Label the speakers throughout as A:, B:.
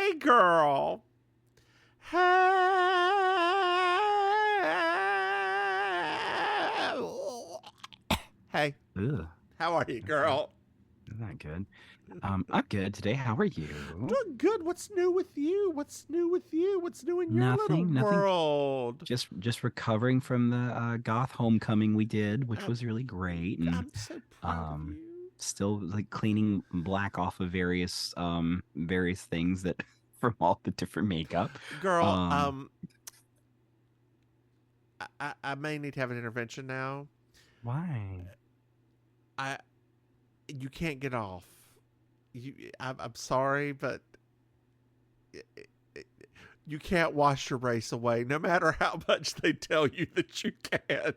A: Hey, girl. Hey,
B: Ugh,
A: how are you,
B: that's not,
A: girl?
B: that's not good. I'm good today. How are you?
A: Doing good. What's new with you? What's new with you? What's new in your little
B: Nothing.
A: world?
B: Just recovering from the goth homecoming we did, which
A: I'm,
B: was really great, and
A: I'm so proud of
B: um,
A: you.
B: still like cleaning black off of various things that from all the different makeup.
A: Girl,
B: Um,
A: I may need to have an intervention now.
B: why?
A: I You can't get off. I'm sorry, but you can't wash your race away, no matter how much they tell you that you can.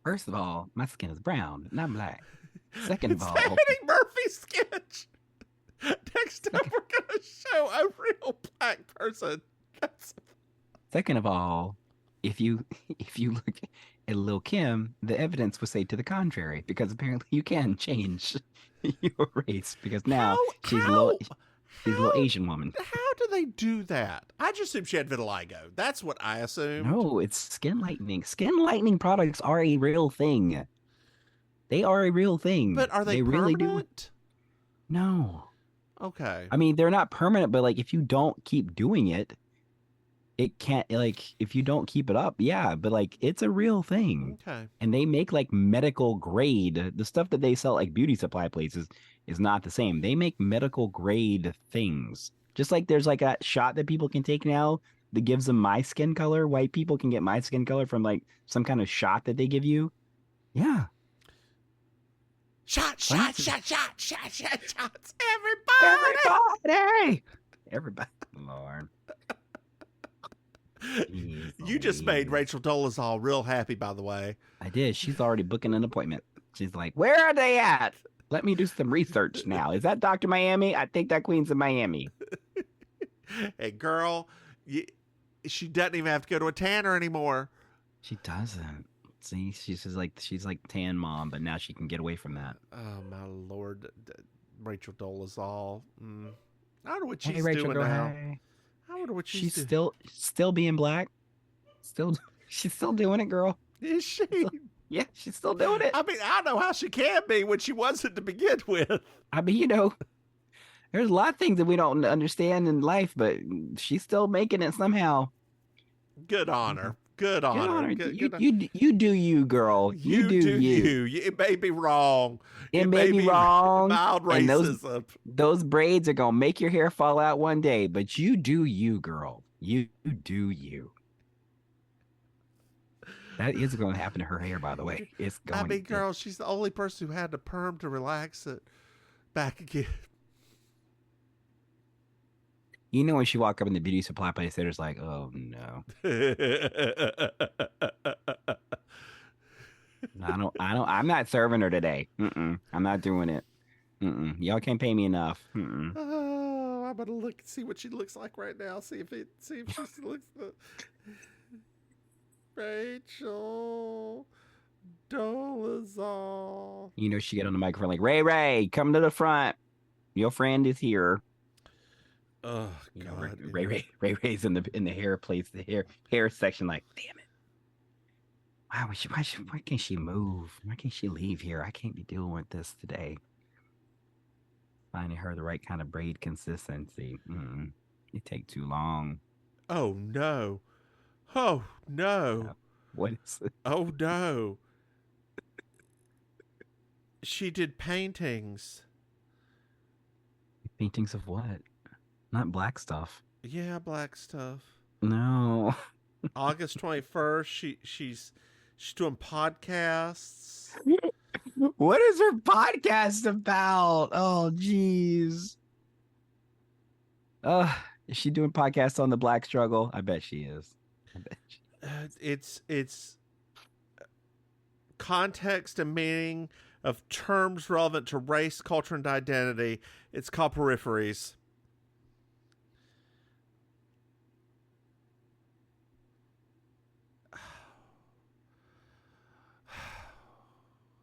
B: First of all, my skin is brown, not black. Second of
A: It's the
B: all,
A: Eddie Murphy sketch. Next time
B: second
A: we're gonna show a real black person. That's
B: second of all, if you if you look at Lil Kim, the evidence would say to the contrary, because apparently you can change your race because now
A: how how
B: she's a little
A: how
B: Asian woman.
A: how do they do that? I just assumed she had vitiligo. That's what I assumed.
B: No, it's skin lightening. Skin lightening products are a real thing. They are a real thing.
A: But are they
B: They really do.
A: permanent?
B: No.
A: Okay.
B: I mean, they're not permanent, but like if you don't keep doing it, it can't like if you don't keep it up, yeah, but like it's a real thing.
A: Okay.
B: And they make like medical grade. The stuff that they sell like beauty supply places is not the same. They make medical grade things. Just like there's like a shot that people can take now that gives them my skin color. White people can get my skin color from like some kind of shot that they give you. Yeah.
A: Shot, shot,
B: Plants.
A: shot, shot, shot, shot, shots. Everybody.
B: Everybody. Everybody. Lord. Jeez
A: You just made
B: Louise.
A: Rachel Dolezal real happy, by the way.
B: I did. She's already booking an appointment. She's like, where are they at? Let me do some research now. Is that Dr. Miami? I think that queen's in Miami.
A: Hey, girl, you, she doesn't even have to go to a tanner anymore.
B: She doesn't. See, she's like tan mom, but now she can get away from that.
A: Oh my lord, Rachel Dolezal. I wonder what
B: Hey
A: she's
B: Rachel,
A: doing
B: girl,
A: now.
B: hey.
A: I wonder what she's
B: She's
A: doing.
B: still being black. Still she's still doing it, girl.
A: Is she?
B: Yeah, she's still doing it.
A: I mean, I don't know how she can be when she wasn't to begin with.
B: I mean, there's a lot of things that we don't understand in life, but she's still making it somehow.
A: Good on her. Good
B: Good
A: on
B: on
A: her.
B: her.
A: Good, good.
B: You do you, girl. You
A: You
B: do
A: do
B: you.
A: you. It may be wrong.
B: It
A: It
B: may
A: may
B: be
A: be
B: wrong,
A: mild
B: and
A: racism.
B: those braids are gonna make your hair fall out one day, but you do you, girl. You do you. That is going to happen to her hair, by the way. It's
A: I
B: going
A: mean,
B: to.
A: girl, she's the only person who had the perm to relax it back again.
B: You know, when she walk up in the beauty supply place, they're just like, "Oh no, no, I don't. I'm not serving her today. I'm not doing it. Y'all can't pay me enough.
A: Oh, I'm gonna look see what she looks like right now. See if she looks the Rachel Dolezal.
B: You know, she get on the microphone like, Ray, come to the front. Your friend is here.
A: Oh
B: You know,
A: God,
B: Ray's in the hair place, the hair section. Like, damn it. Why can't she move? Why can't she leave here? I can't be dealing with this today. Finding her the right kind of braid consistency. It take too long.
A: oh no, oh no,
B: What is it?
A: oh no. She did paintings.
B: Paintings of what? Not black stuff.
A: Yeah, black stuff.
B: No.
A: August 21st. She's doing podcasts.
B: What is her podcast about? Oh, jeez. Is she doing podcasts on the black struggle? I bet she is. I bet she.
A: It's context and meaning of terms relevant to race, culture, and identity. It's called peripheries.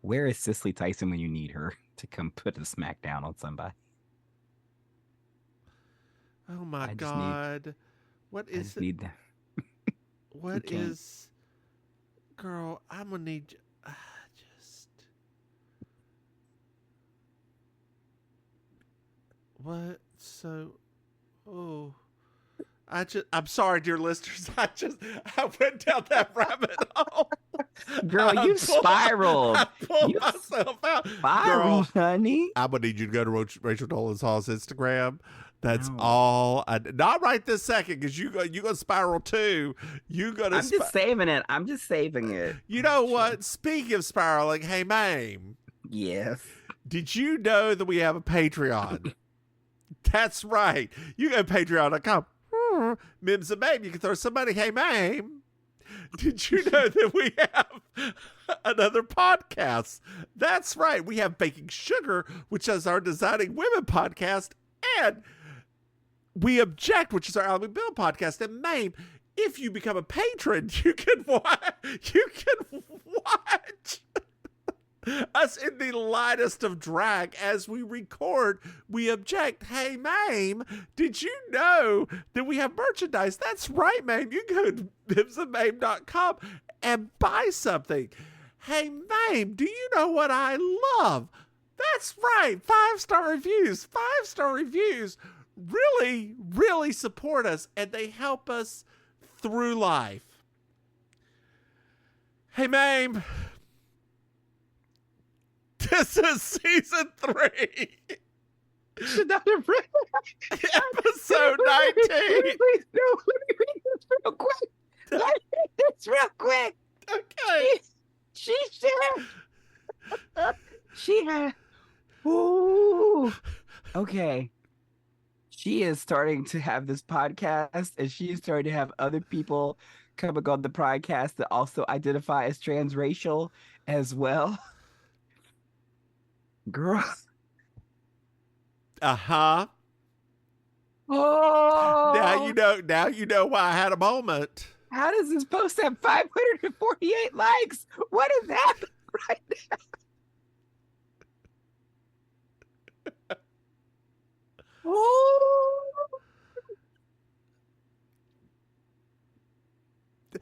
B: Where is Cicely Tyson when you need her to come put a smack down on somebody?
A: Oh my
B: I just need.
A: God. What
B: I
A: is
B: just
A: it?
B: need that.
A: What
B: Can't.
A: is. Girl, I'm going to need you. Just. What? So. Oh. I'm sorry, dear listeners. I went down that rabbit hole.
B: Girl, you spiraled.
A: I pulled
B: You
A: myself out.
B: spiraled,
A: Girl,
B: honey.
A: I'm going to need you to go to Rachel Dolan's Hall's Instagram. That's
B: No.
A: all. Not right this second, because you going to spiral too. You going to
B: I'm just saving it. I'm just saving it.
A: You know what? Speaking of spiraling, hey, Maim,
B: Yes.
A: did you know that we have a Patreon? That's right. You go to patreon.com. Mims and Maim. You can throw somebody, hey, Maim. Did you know that we have another podcast? That's right. We have Baking Sugar, which is our Designing Women podcast, and We Object, which is our Alabama Bill podcast. And Maim, if you become a patron, you can watch us in the lightest of drag as we record We Object. Hey, Maim, did you know that we have merchandise? That's right, Maim. You can go to mimsandmaim.com and buy something. Hey, Maim, do you know what I love? That's right, 5-star reviews. 5-star reviews really, really support us, and they help us through life. Hey, Maim. This is season 3. Episode 19.
B: Please, no, let me read this real quick. Let me read this real quick.
A: Okay.
B: She said. She had. Ooh. Okay. She is starting to have this podcast, and she is starting to have other people coming on the podcast that also identify as transracial as well. Girl.
A: Uh-huh.
B: Oh.
A: Now you know why I had a moment.
B: How does this post have 548 likes? What is happening right now? Oh.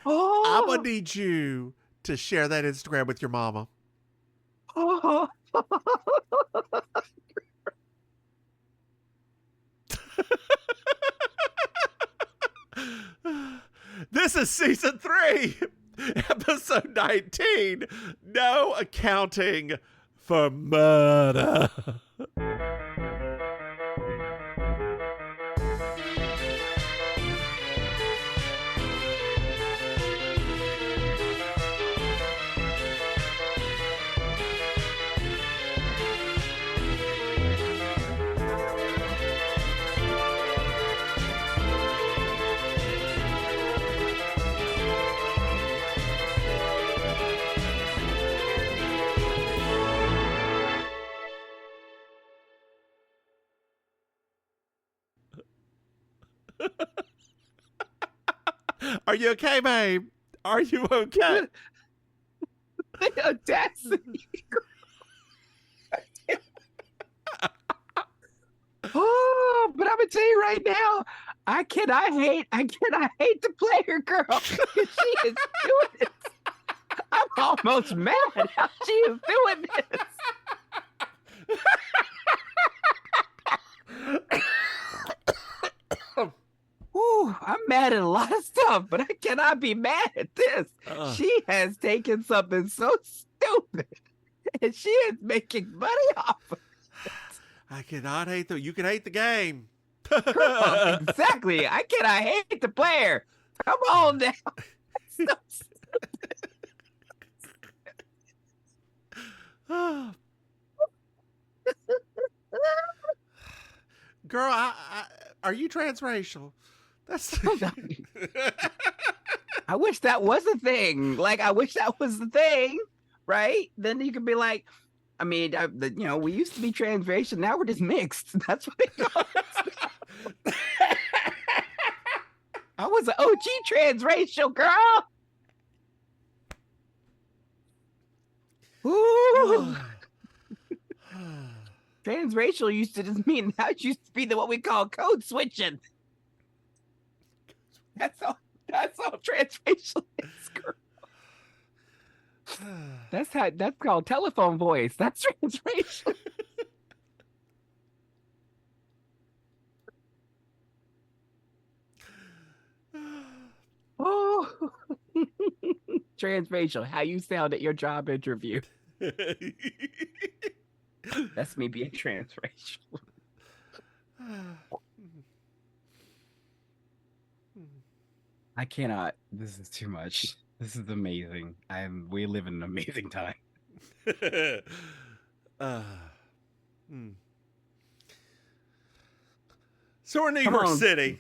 A: I'm gonna need you to share that Instagram with your mama.
B: Oh.
A: This is season 3, episode 19. No accounting for murder. Are you okay, babe? Are you okay?
B: The audacity. Oh, but I'm gonna tell you right now, I cannot hate the player, girl. She is doing this. I'm almost mad how she is doing this. Ooh, I'm mad at a lot of stuff, but I cannot be mad at this. She has taken something so stupid, and she is making money off of it.
A: I cannot hate you can hate the game.
B: Girl, exactly. I cannot hate the player. Come on now. So
A: Girl, are you transracial? That's.
B: I wish that was a thing. Like, I wish that was the thing, right? Then you could be like, I mean, we used to be transracial. Now we're just mixed. That's what it calls. I was an OG transracial girl. Ooh. Transracial used to just mean that used to be what we call code switching. That's all. That's all transracial is, girl. That's called telephone voice. That's transracial. Oh, transracial. How you sound at your job interview. That's me being transracial. I cannot. This is too much. This is amazing. We live in an amazing time.
A: uh, hmm. So we're in New
B: Come
A: York
B: on.
A: City.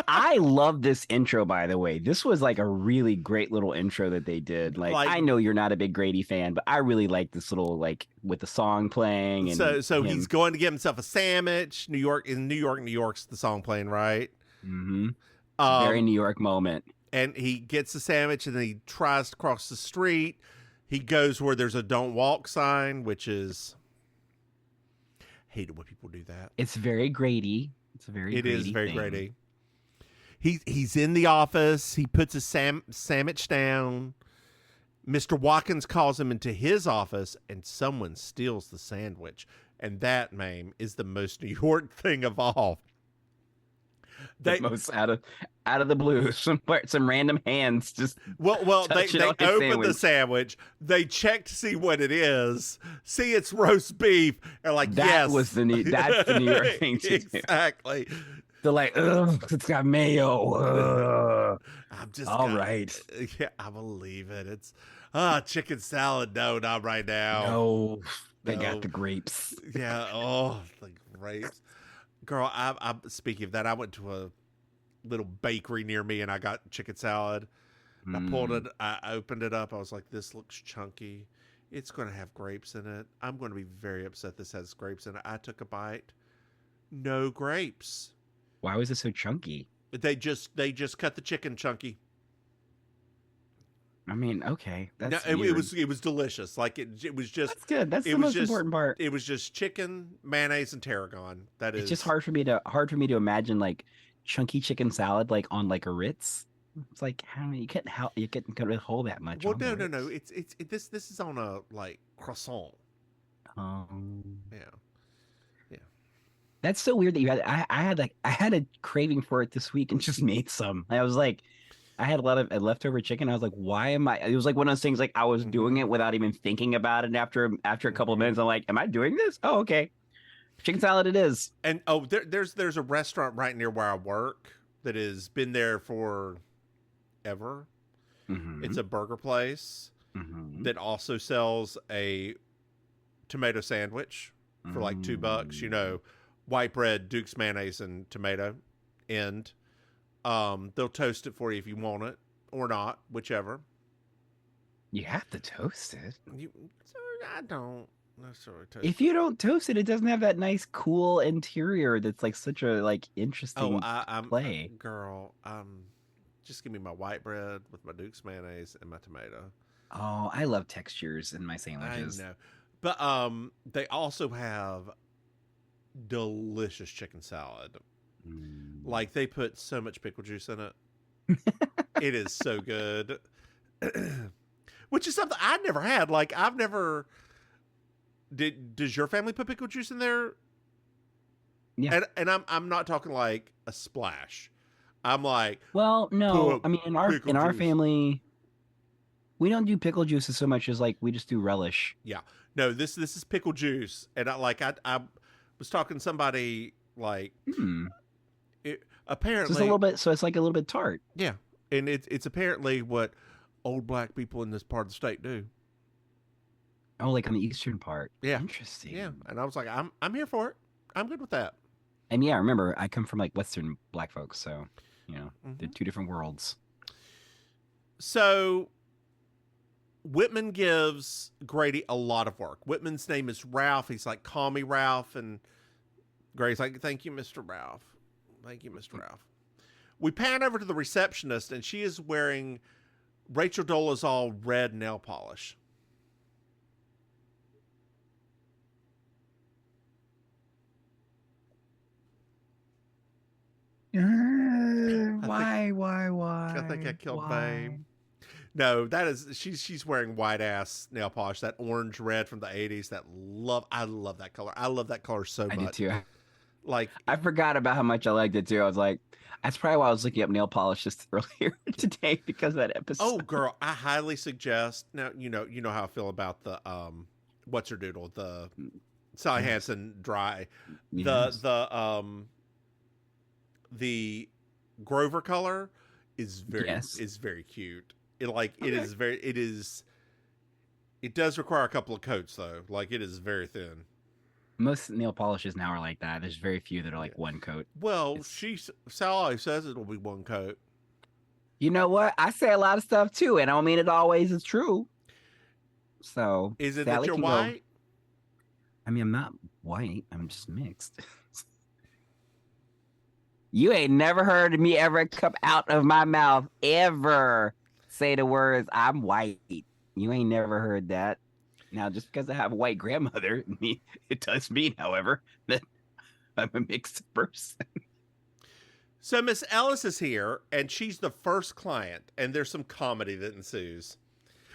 B: I love this intro, by the way. This was like a really great little intro that they did. Like,
A: Like,
B: I know you're not a big Grady fan, but I really like this little, like, with the song playing and
A: so
B: him.
A: he's going to get himself a sandwich. New York's the song playing, right?
B: Mm-hmm. Very New York moment.
A: And he gets the sandwich and then he tries to cross the street. He goes where there's a don't walk sign, which is, hate it when people do that.
B: It's very Grady. It's a very
A: It
B: Grady
A: is very
B: thing.
A: Grady. He's in the office. He puts a sandwich down. Mr. Watkins calls him into his office, and someone steals the sandwich. And that, Maim, is the most New York thing of all.
B: The most out of the blue. Some random hands just
A: they open the
B: sandwich.
A: sandwich. They check to see what it is. See, it's roast beef. And like, yes,
B: that's the New York thing to
A: exactly.
B: do. They're like, ugh, it's got mayo.
A: I'm just
B: all right.
A: Yeah, I believe it. It's chicken salad. No, not right now.
B: No, they got the grapes.
A: Yeah. Oh, the grapes. Girl, I'm speaking of that. I went to a little bakery near me and I got chicken salad. I pulled it. I opened it up. I was like, this looks chunky. It's going to have grapes in it. I'm going to be very upset this has grapes in it. I took a bite. No grapes.
B: Why was it so chunky?
A: They just cut the chicken chunky.
B: I mean, okay, that's
A: no, it was delicious. Like it was just
B: that's good. That's the most important part.
A: It was just chicken, mayonnaise, and tarragon.
B: It's just hard for me to imagine like chunky chicken salad like on like a Ritz. It's like you couldn't hold that much.
A: Well, no. It's this is on a like croissant. Yeah.
B: That's so weird that you had. I had a craving for it this week and just made some. I was like, I had a lot of leftover chicken. I was like, why am I? It was like one of those things. Like I was doing it without even thinking about it. And after a couple of minutes, I'm like, am I doing this? Oh, okay. Chicken salad it is.
A: And there's a restaurant right near where I work that has been there for ever.
B: Mm-hmm.
A: It's a burger place that also sells a tomato sandwich for like $2. You know, white bread, Duke's mayonnaise, and tomato end. They'll toast it for you if you want it or not, whichever.
B: You have to toast it.
A: I don't necessarily toast
B: If you don't toast it, it doesn't have that nice, cool interior. That's like such a like interesting play.
A: Girl, just give me my white bread with my Duke's mayonnaise and my tomato.
B: Oh, I love textures in my sandwiches.
A: I know, but they also have delicious chicken salad. Like they put so much pickle juice in it. It is so good. Which is something I never had. Like I've never does your family put pickle juice in there?
B: Yeah.
A: And I'm not talking like a splash. I'm like,
B: well, no. I mean in our family we don't do pickle juices so much as like we just do relish.
A: Yeah. No, this is pickle juice. And I was talking to somebody like it apparently
B: so it's like a little bit tart.
A: Yeah. And it's apparently what old black people in this part of the state do.
B: Oh, like on the eastern part.
A: Yeah.
B: Interesting.
A: Yeah. And I was like, I'm here for it. I'm good with that.
B: And yeah, remember, I come from like Western black folks, so you know, they're two different worlds.
A: So Whitman gives Grady a lot of work. Whitman's name is Ralph. He's like, call me Ralph. And Grady's like, thank you, Mr. Ralph. Thank you, Mr. Ralph. We pan over to the receptionist, and she is wearing Rachel Dolezal red nail polish. I think I killed
B: Why?
A: Maim. No, that is she's wearing white ass nail polish, that orange red from the 80s. I love that color. I love that color so
B: I did
A: much.
B: too.
A: Like
B: I forgot about how much I liked it too. I was like, that's probably why I was looking up nail polish just earlier today because of that episode.
A: oh girl, I highly suggest. Now you know how I feel about the what's her doodle, the Sally
B: Yes.
A: Hansen dry.
B: Yes.
A: The Grover color is
B: Yes.
A: very cute. It like
B: Okay.
A: it does require a couple of coats though. Like it is very thin.
B: Most nail polishes now are like that. There's very few that are like
A: Yeah.
B: one coat.
A: Well,
B: It's-
A: Sally says it'll be one coat.
B: You know what? I say a lot of stuff too, and I don't mean it always is true. So
A: Is it
B: Sally
A: that you're
B: can go-
A: white?
B: I mean, I'm not white. I'm just mixed. You ain't never heard me ever come out of my mouth ever say the words "I'm white." You ain't never heard that. Now, just because I have a white grandmother, it does mean, however, that I'm a mixed person.
A: So Miss Ellis is here, and she's the first client, and there's some comedy that ensues.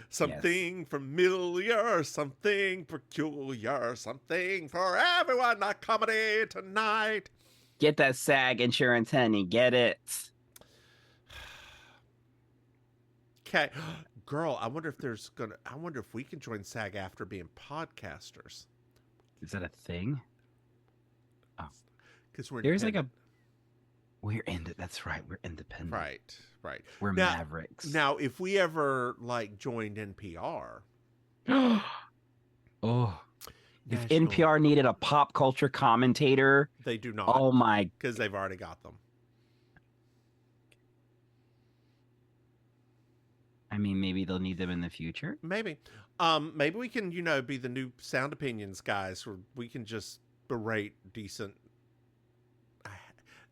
A: Something familiar, something peculiar, something for everyone. Not comedy tonight.
B: Get that SAG insurance, honey. Get it.
A: Okay, girl. I wonder if we can join SAG after being podcasters
B: Is that a thing?
A: because we're
B: There's like
A: independent.
B: That's right. We're independent.
A: right.
B: We're
A: Now-
B: mavericks.
A: Now, if we ever like joined NPR,
B: Oh, if
A: National-
B: NPR needed a pop culture commentator,
A: they do not
B: oh my,
A: because they've already got them.
B: I mean, maybe they'll need them in the future.
A: Maybe we can be the new Sound Opinions guys, where we can just berate decent.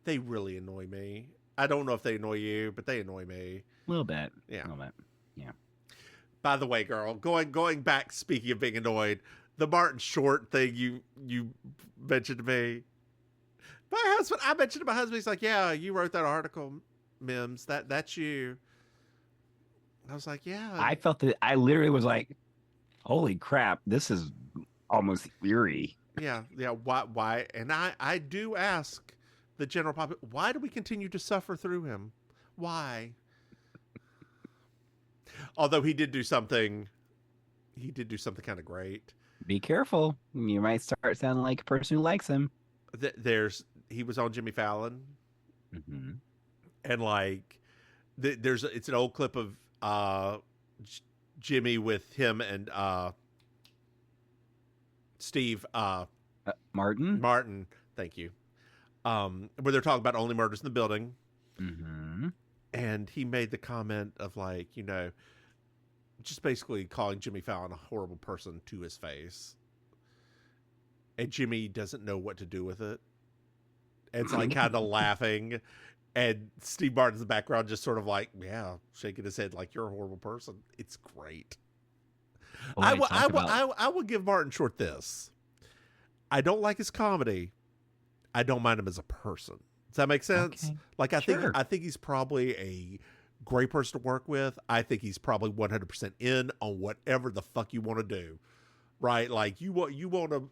A: They really annoy me. I don't know if they annoy you, but they annoy me.
B: A little bit.
A: Yeah.
B: A little bit.
A: By the way, girl, going back. Speaking of being annoyed, the Martin Short thing you mentioned to me. My husband, I mentioned to my husband. He's like, "Yeah, you wrote that article, Mims. That's you." I was like, "Yeah."
B: I felt that I literally was like, holy crap, this is almost eerie.
A: Yeah. Why? And I do ask the general public, why do we continue to suffer through him? Why? Although he did do something kind of great.
B: Be careful. You might start sounding like a person who likes him.
A: He was on Jimmy Fallon,
B: Mm-hmm.
A: and like it's an old clip of Jimmy with him and Steve
B: Martin?
A: thank you, where they're talking about only murders in the building.
B: Mm-hmm.
A: And he made the comment of like, just basically calling Jimmy Fallon a horrible person to his face. And Jimmy doesn't know what to do with it. And it's like kind of laughing. And Steve Martin's in the background just sort of like, yeah, shaking his head like, you're a horrible person. It's great. I will give Martin Short this. I don't like his comedy. I don't mind him as a person. Does that make sense?
B: Okay.
A: Like I
B: Sure.
A: think he's probably a great person to work with. I think he's probably 100% in on whatever the fuck you want to do. Right? Like you want to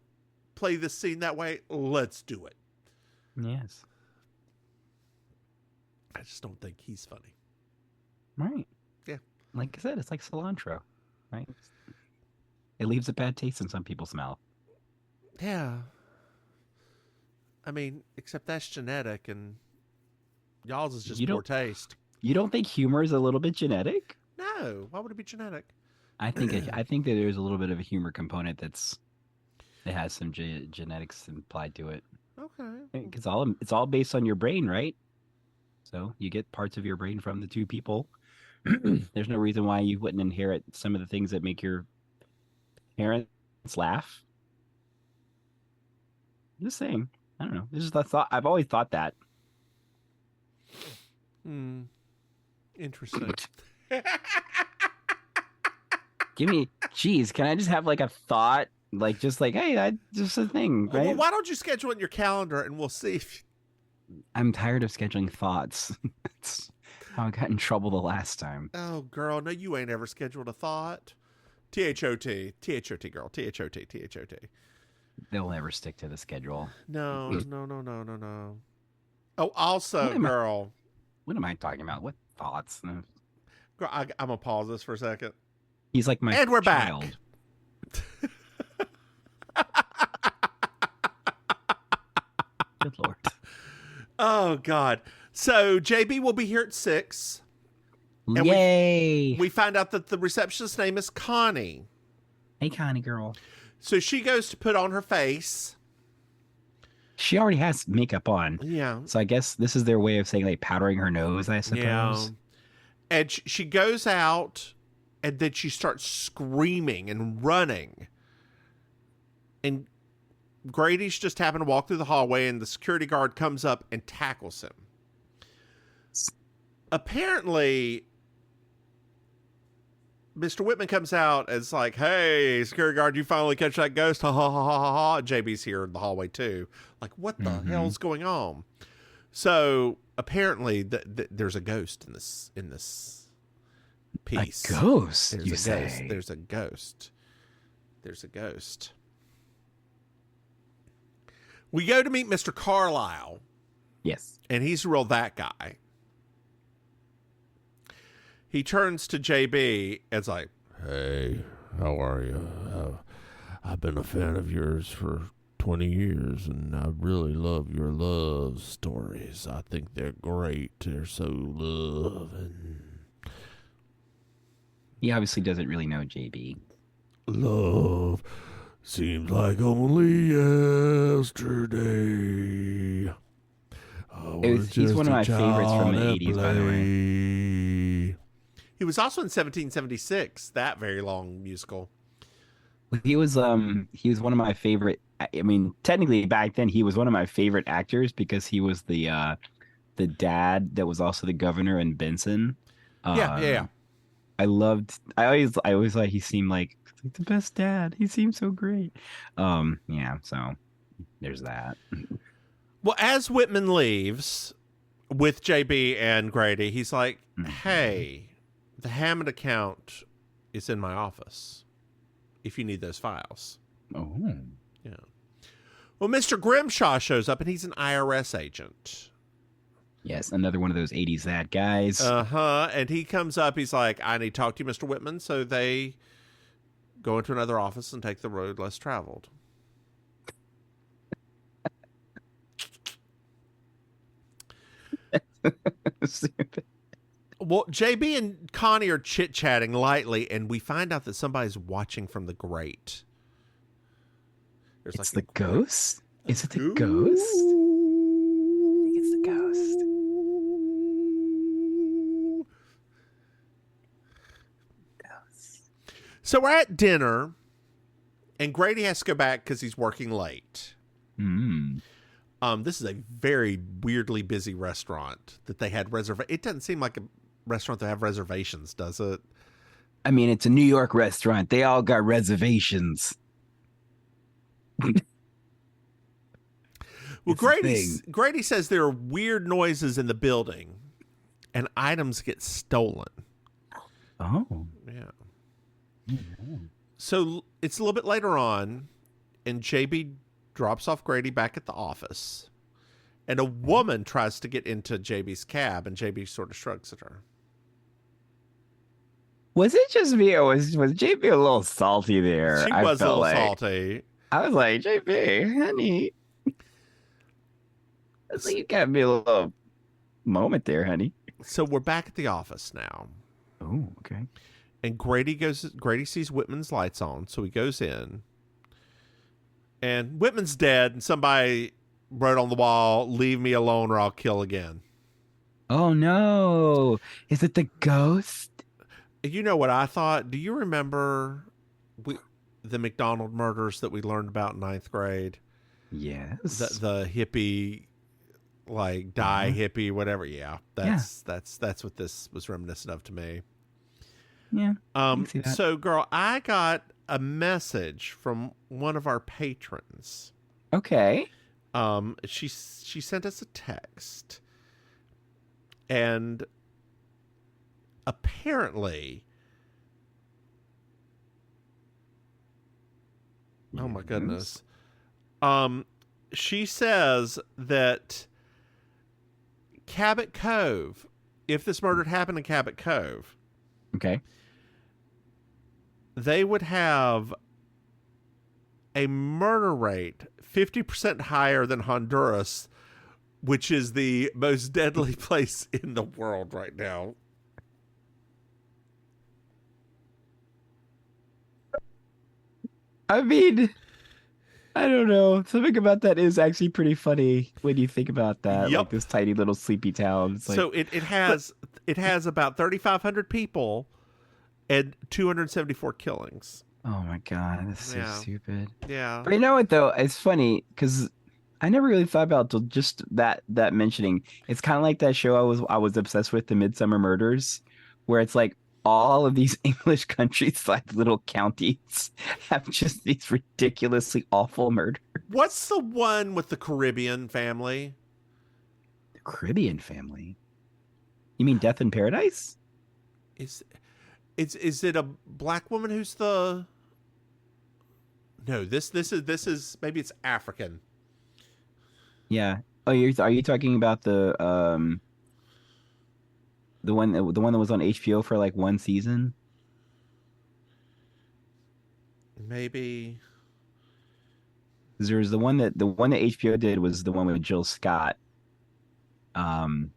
A: play this scene that way, let's do it.
B: Yes.
A: I just don't think he's funny.
B: Right.
A: Yeah.
B: Like I said, it's like cilantro, right? It leaves a bad taste in some people's mouth.
A: Yeah. I mean, except that's genetic and y'all's is just
B: You
A: poor
B: don't-
A: taste.
B: You don't think humor is a little bit genetic?
A: No, why would it be genetic?
B: I think that there's a little bit of a humor component that has some genetics implied to it.
A: Okay.
B: It's all based on your brain, right? So you get parts of your brain from the two people. There's no reason why you wouldn't inherit some of the things that make your parents laugh. I'm just saying. I don't know. This is the thought. I've always thought that.
A: Interesting.
B: Geez, can I just have like a thought? Like, just like, hey, just a thing, right?
A: Well, why don't you schedule it in your calendar and we'll see if
B: I'm tired of scheduling thoughts. How I got in trouble the last time.
A: Oh, girl, no, you ain't ever scheduled a thought. THOT. THOT, girl. THOT. THOT.
B: They'll never stick to the schedule.
A: No, no, no, no, no, no. Oh, also,
B: What am I-
A: girl.
B: What am I talking about? What thoughts?
A: Girl, I'm going to pause this for a second.
B: He's like my
A: And we're
B: child. Good Lord.
A: Oh, God. So, JB will be here at 6. And
B: Yay!
A: We find out that the receptionist's name is Connie.
B: Hey, Connie girl.
A: So she goes to put on her face.
B: She already has makeup on.
A: Yeah.
B: So I guess this is their way of saying like powdering her nose, I suppose.
A: Yeah. And she goes out, and then she starts screaming and running. And Grady's just happened to walk through the hallway, and the security guard comes up and tackles him. Apparently, Mr. Whitman comes out and it's like, hey, security guard, you finally catch that ghost? Ha ha ha ha ha ha. JB's here in the hallway too. Like, what the hell's going on? So apparently there's a ghost in this piece.
B: A ghost,
A: There's
B: you
A: a
B: say?
A: ghost. There's a ghost. There's a ghost. We go to meet Mr. Carlisle.
B: Yes.
A: And he's real that guy. He turns to JB and's like, hey, how are you? I've been a fan of yours for 20 years, and I really love your love stories. I think they're great. They're so loving.
B: He obviously doesn't really know JB.
A: Love seems like only yesterday.
B: He's one of my favorites from the 80s, by the way.
A: He was also in 1776, that very long musical.
B: He was one of my favorite. I mean, technically back then he was one of my favorite actors because he was the dad that was also the governor in Benson.
A: Yeah.
B: I always thought he seemed like the best dad. He seemed so great. Yeah, so there's that.
A: Well, as Whitman leaves with JB and Grady, he's like, hey, the Hammond account is in my office if you need those files.
B: Oh.
A: Yeah. Well, Mr. Grimshaw shows up, and he's an IRS agent.
B: Yes, another one of those 80s that guys.
A: Uh-huh. And he comes up, he's like, I need to talk to you, Mr. Whitman. So they go into another office and take the road less traveled.
B: Stupid.
A: Well, JB and Connie are chit-chatting lightly, and we find out that somebody's watching from the grate. There's
B: It's
A: like
B: the ghost? Is it the ghost? I think it's the ghost.
A: So we're at dinner, and Grady has to go back because he's working late. This is a very weirdly busy restaurant that they had It doesn't seem like a restaurant that have reservations, does it?
B: I mean, it's a New York restaurant. They all got reservations.
A: Well, Grady says there are weird noises in the building, and items get stolen.
B: Oh.
A: Yeah. So it's a little bit later on, and JB drops off Grady back at the office, and a woman tries to get into JB's cab, and JB sort of shrugs at her.
B: Was it just me, or was JB a little salty there?
A: She was a little salty.
B: I was like, JB, honey. I was like, you got me a little moment there, honey.
A: So we're back at the office now.
B: Oh, okay.
A: And Grady sees Whitman's lights on, so he goes in. And Whitman's dead, and somebody wrote on the wall, "Leave me alone or I'll kill again."
B: Oh, no. Is it the ghost?
A: You know what I thought? Do you remember the McDonald murders that we learned about in 9th grade?
B: Yes.
A: The hippie, like die hippie, whatever. Yeah, that's what this was reminiscent of to me.
B: Yeah. I can see that.
A: So, girl, I got a message from one of our patrons.
B: Okay.
A: She sent us a text, and apparently, oh my goodness, she says that Cabot Cove, if this murder had happened in Cabot Cove,
B: Okay.
A: they would have a murder rate 50% higher than Honduras, which is the most deadly place in the world right now.
B: I mean, I don't know. Something about that is actually pretty funny when you think about that.
A: Yep.
B: Like this tiny little sleepy town. It's like,
A: So it has about 3,500 people and 274 killings.
B: oh my God, that's so
A: Yeah.
B: stupid.
A: Yeah.
B: But you know what though? It's funny because I never really thought about just that mentioning. It's kind of like that show I was obsessed with, The Midsummer Murders, where it's like all of these English countrys, like little counties, have just these ridiculously awful murders.
A: What's the one with the Caribbean family?
B: The Caribbean family. You mean Death in Paradise?
A: Is it a black woman who's the? No, this is maybe it's African.
B: Yeah. Oh, are you talking about the one that was on HBO for like one season?
A: Maybe.
B: There was the one that HBO did was the one with Jill Scott. That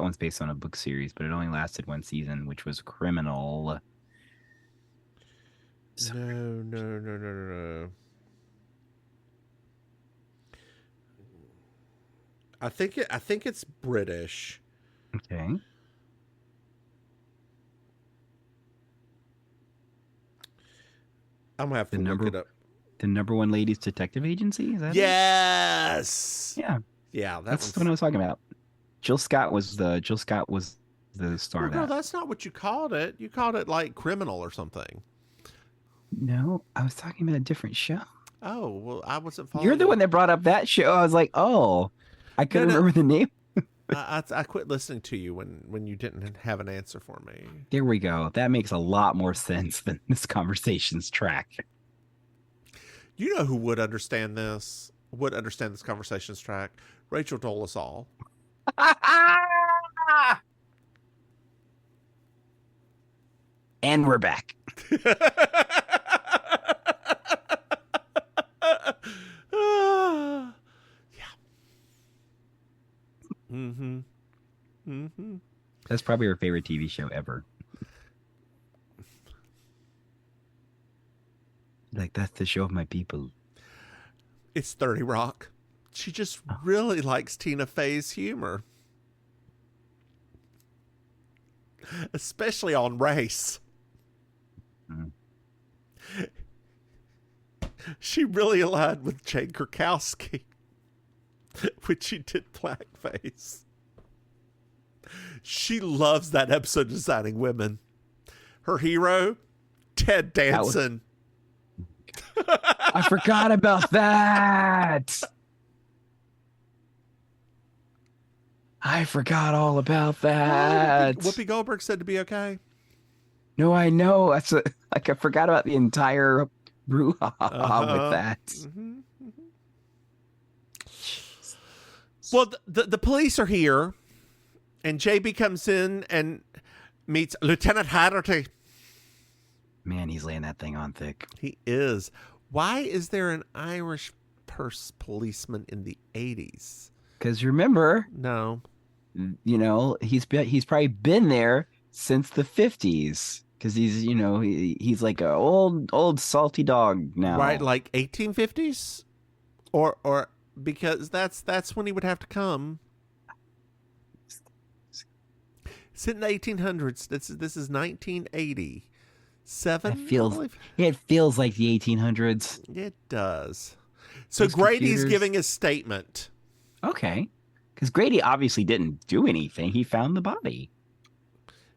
B: one's based on a book series, but it only lasted one season, which was Criminal.
A: No. I think it's British.
B: Okay.
A: I'm gonna have to look it up.
B: The number one ladies detective agency? Is that
A: Yes.
B: it? Yeah.
A: Yeah,
B: That's the one I was talking about. Jill Scott was the star
A: Well,
B: of
A: no,
B: that.
A: that's not what you called it. You called it like Criminal or something.
B: No, I was talking about a different show.
A: Oh, well, I wasn't following.
B: You're the one that brought up that show. I was like, oh, I couldn't remember the name.
A: I quit listening to you when you didn't have an answer for me.
B: There we go. That makes a lot more sense than this conversation's track.
A: You know who would understand this? Would understand this conversation's track? Rachel Dolezal.
B: And we're back.
A: Yeah. Mm-hmm. Mm-hmm.
B: That's probably her favorite TV show ever. Like, that's the show of my people.
A: It's 30 Rock. She just really likes Tina Fey's humor. Especially on race.
B: Mm.
A: She really aligned with Jane Krakowski when she did blackface. She loves that episode Designing Women. Her hero, Ted Danson.
B: I forgot about that. I forgot all about that.
A: Whoopi Goldberg said to be okay.
B: No, I know. Like I forgot about the entire brouhaha with that.
A: Mm-hmm. Well, the police are here, and JB comes in and meets Lieutenant Hatterty.
B: Man, he's laying that thing on thick.
A: He is. Why is there an Irish policeman in the 80s?
B: Because remember,
A: No.
B: you know, he's probably been there since the 50s. Because he's like an old salty dog now.
A: Right, like 1850s? Or because that's when he would have to come. It's in the 1800s. This is 1980.
B: It feels like the 1800s.
A: It does. So
B: Those
A: Grady's
B: computers.
A: giving his statement.
B: Okay. Because Grady obviously didn't do anything. He found the body.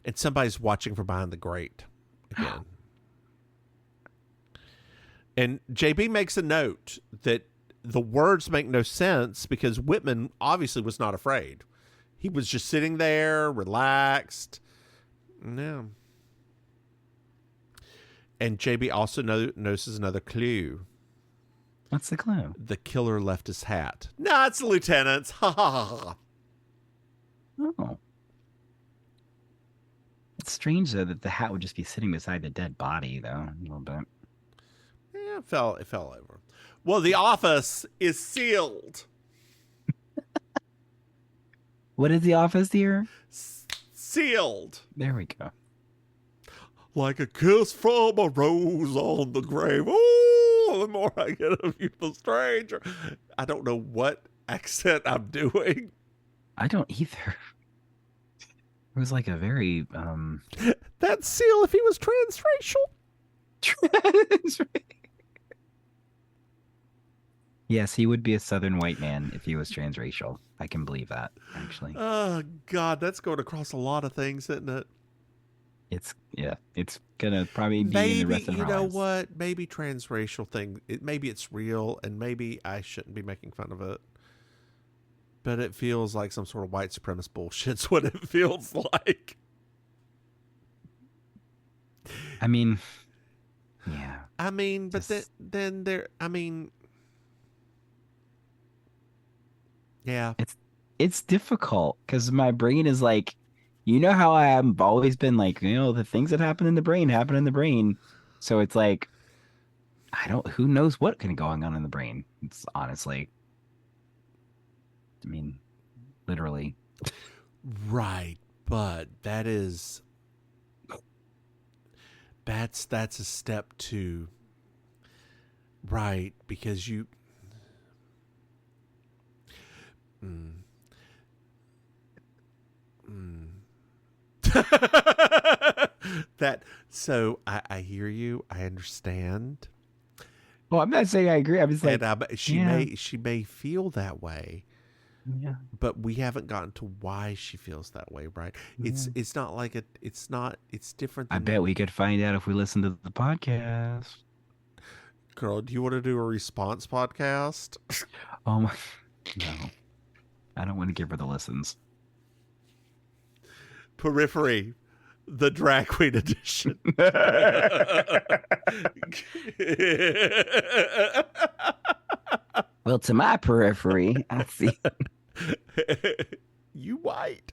A: And somebody's watching from behind the grate again. And JB makes a note that the words make no sense because Whitman obviously was not afraid. He was just sitting there, relaxed. No. And JB also notices another clue.
B: What's the clue?
A: The killer left his hat. No, it's the lieutenant's. Ha ha ha ha.
B: Oh. It's strange, though, that the hat would just be sitting beside the dead body, though, a little bit.
A: Yeah, it fell over. Well, the office is sealed.
B: What is the office here?
A: Sealed.
B: There we go.
A: Like a kiss from a rose on the grave. Oh, the more I get of you, the stranger. I don't know what accent I'm doing.
B: I don't either. It was like a very
A: That's Seal if he was transracial.
B: Yes, he would be a Southern white man if he was transracial. I can believe that, actually.
A: Oh God, that's going across a lot of things, isn't it?
B: It's gonna probably be in the rest of our lives.
A: You know what? Maybe transracial thing. Maybe it's real, and maybe I shouldn't be making fun of it. But it feels like some sort of white supremacist bullshit's what it feels like.
B: I mean, yeah.
A: I mean, but then there. I mean, yeah.
B: It's difficult because my brain is like, you know how I have always been like, the things that happen in the brain happen in the brain. So it's like, who knows what can be going on in the brain? It's honestly, I mean, literally.
A: Right. But that's a step to, right. Because you, so I hear you. I understand.
B: Well, I'm not saying I agree. I'm just like,
A: she may feel that way.
B: Yeah.
A: But we haven't gotten to why she feels that way, right?
B: Yeah.
A: It's not like it's different.
B: I bet we could find out if we listen to the podcast.
A: Girl, do you want to do a response podcast?
B: Oh my, no. I don't want to give her the listens.
A: Periphery, the drag queen edition.
B: Well, to my periphery, I see.
A: You white.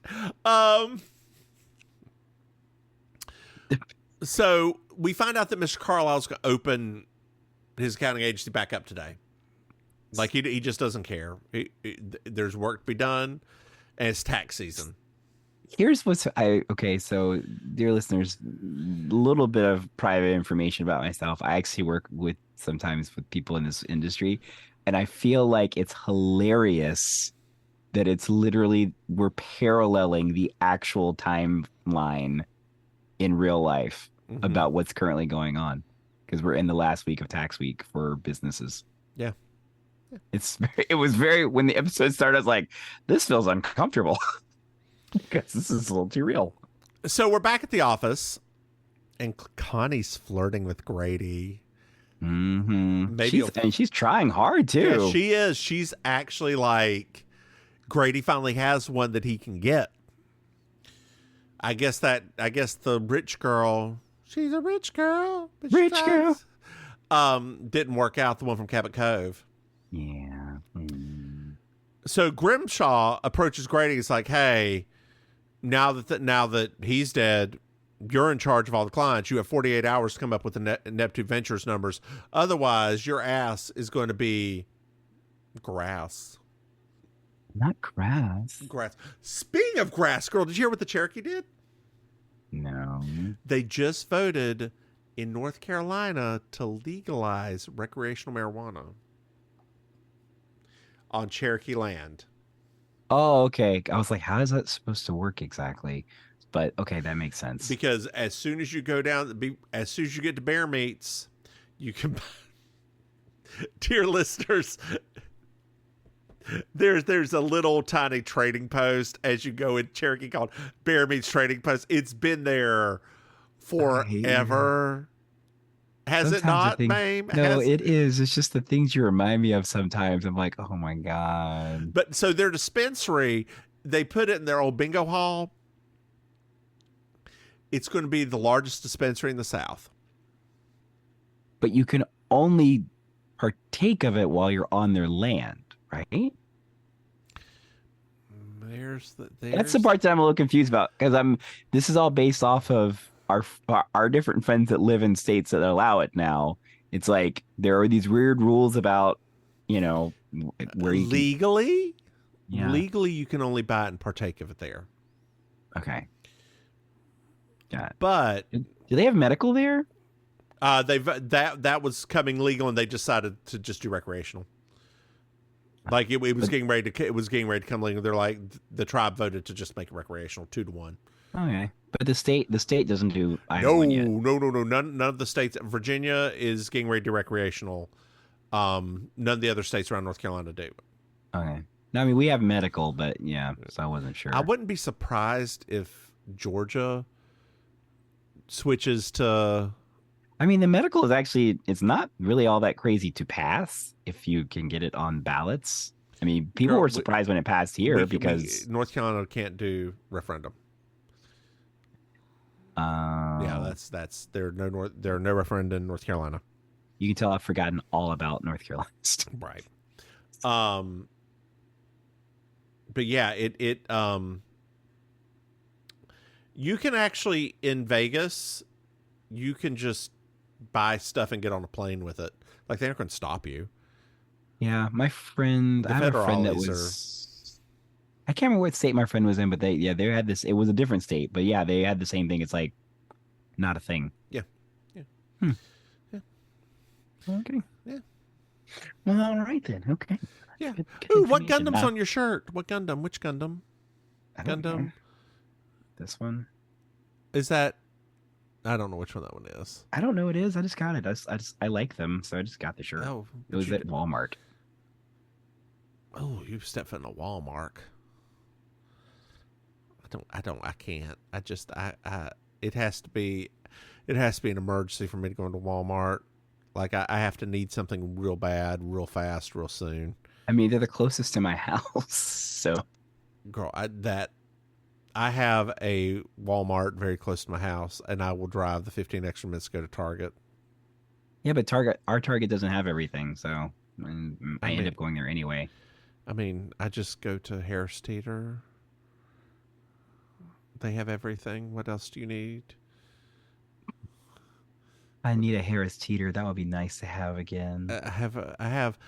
A: So we find out that Mr. Carlisle's going to open his accounting agency back up today. Like he just doesn't care. There's work to be done, and it's tax season.
B: Here's okay, so dear listeners, a little bit of private information about myself. I actually work sometimes with people in this industry, and I feel like it's hilarious that it's literally, we're paralleling the actual timeline in real life about what's currently going on, because we're in the last week of tax week for businesses.
A: Yeah.
B: It was very, when the episode started, I was like, this feels uncomfortable. Because this is a little too real.
A: So we're back at the office, and Connie's flirting with Grady.
B: And she's trying hard too.
A: Yeah, she is. She's actually like, Grady finally has one that he can get. I guess the rich girl. She's a rich girl. But didn't work out. The one from Cabot Cove.
B: Yeah.
A: So Grimshaw approaches Grady. He's like, "Hey, now that he's dead, you're in charge of all the clients. You have 48 hours to come up with the Neptune Ventures numbers. Otherwise, your ass is going to be grass."
B: Not grass.
A: Grass. Speaking of grass, girl, did you hear what the Cherokee did?
B: No.
A: They just voted in North Carolina to legalize recreational marijuana on Cherokee land.
B: Oh, okay. I was like, how is that supposed to work exactly? But okay, that makes sense.
A: Because as soon as you go down, as soon as you get to Bear Meats, you can. Dear listeners, there's a little tiny trading post as you go in Cherokee called Bear Meats Trading Post. It's been there forever. Has it not, Maim?
B: No, it is. It's just the things you remind me of sometimes. I'm like, oh my God.
A: But so their dispensary, they put it in their old bingo hall. It's going to be the largest dispensary in the South.
B: But you can only partake of it while you're on their land, right?
A: There's
B: That's the part that I'm a little confused about, because this is all based off of our different friends that live in states that allow it now. It's like there are these weird rules about, where you
A: legally,
B: Yeah.
A: legally you can only buy it and partake of it there.
B: Okay. Got it.
A: But
B: Do they have medical there?
A: that was coming legal, and they decided to just do recreational. Like it was getting ready to come legal. They're like, the tribe voted to just make it recreational 2-1.
B: Okay, but the state doesn't do either
A: No,
B: one yet.
A: no. None of the states. Virginia is getting ready to do recreational. None of the other states around North Carolina do.
B: Okay. No, I mean, we have medical, but yeah, so I wasn't sure.
A: I wouldn't be surprised if Georgia switches to.
B: I mean, the medical is actually, it's not really all that crazy to pass if you can get it on ballots. I mean, people were surprised when it passed here because
A: North Carolina can't do referendum. Yeah, that's there are no referenda in North Carolina.
B: You can tell I've forgotten all about North Carolina.
A: Right. But yeah, it you can actually, in Vegas, you can just buy stuff and get on a plane with it. Like, they're not going to stop you.
B: Yeah, my friend, I have a friend that was, I can't remember what state my friend was in, but they had this, it was a different state, but yeah, they had the same thing. It's like, not a thing.
A: Yeah.
B: Yeah.
A: Okay.
B: Yeah. Well, all right then. Okay.
A: Yeah. Ooh, what Gundam's on your shirt? What Gundam? Which Gundam? Gundam.
B: This one.
A: Is that? I don't know which one that one is.
B: I don't know what it is. I just got it. I like them, so I just got the shirt.
A: Oh,
B: it was at Walmart.
A: Oh, you stepped in a Walmart. I can't. It has to be an emergency for me to go into Walmart. Like, I have to need something real bad, real fast, real soon.
B: I mean, they're the closest to my house, so.
A: Girl, I have a Walmart very close to my house, and I will drive the 15 extra minutes to go to Target.
B: Yeah, but our Target doesn't have everything, so I end up going there anyway.
A: I mean, I just go to Harris Teeter. They have everything. What else do you need?
B: I need a Harris Teeter. That would be nice to have again.
A: I have,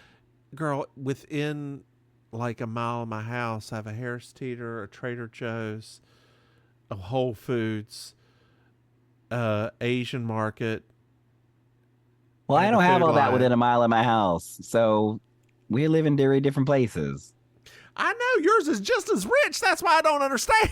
A: girl, within like a mile of my house, I have a Harris Teeter, a Trader Joe's, a Whole Foods, Asian Market.
B: Well, I don't have all that within a mile of my house, so we live in very different places.
A: I know yours is just as rich. That's why I don't understand.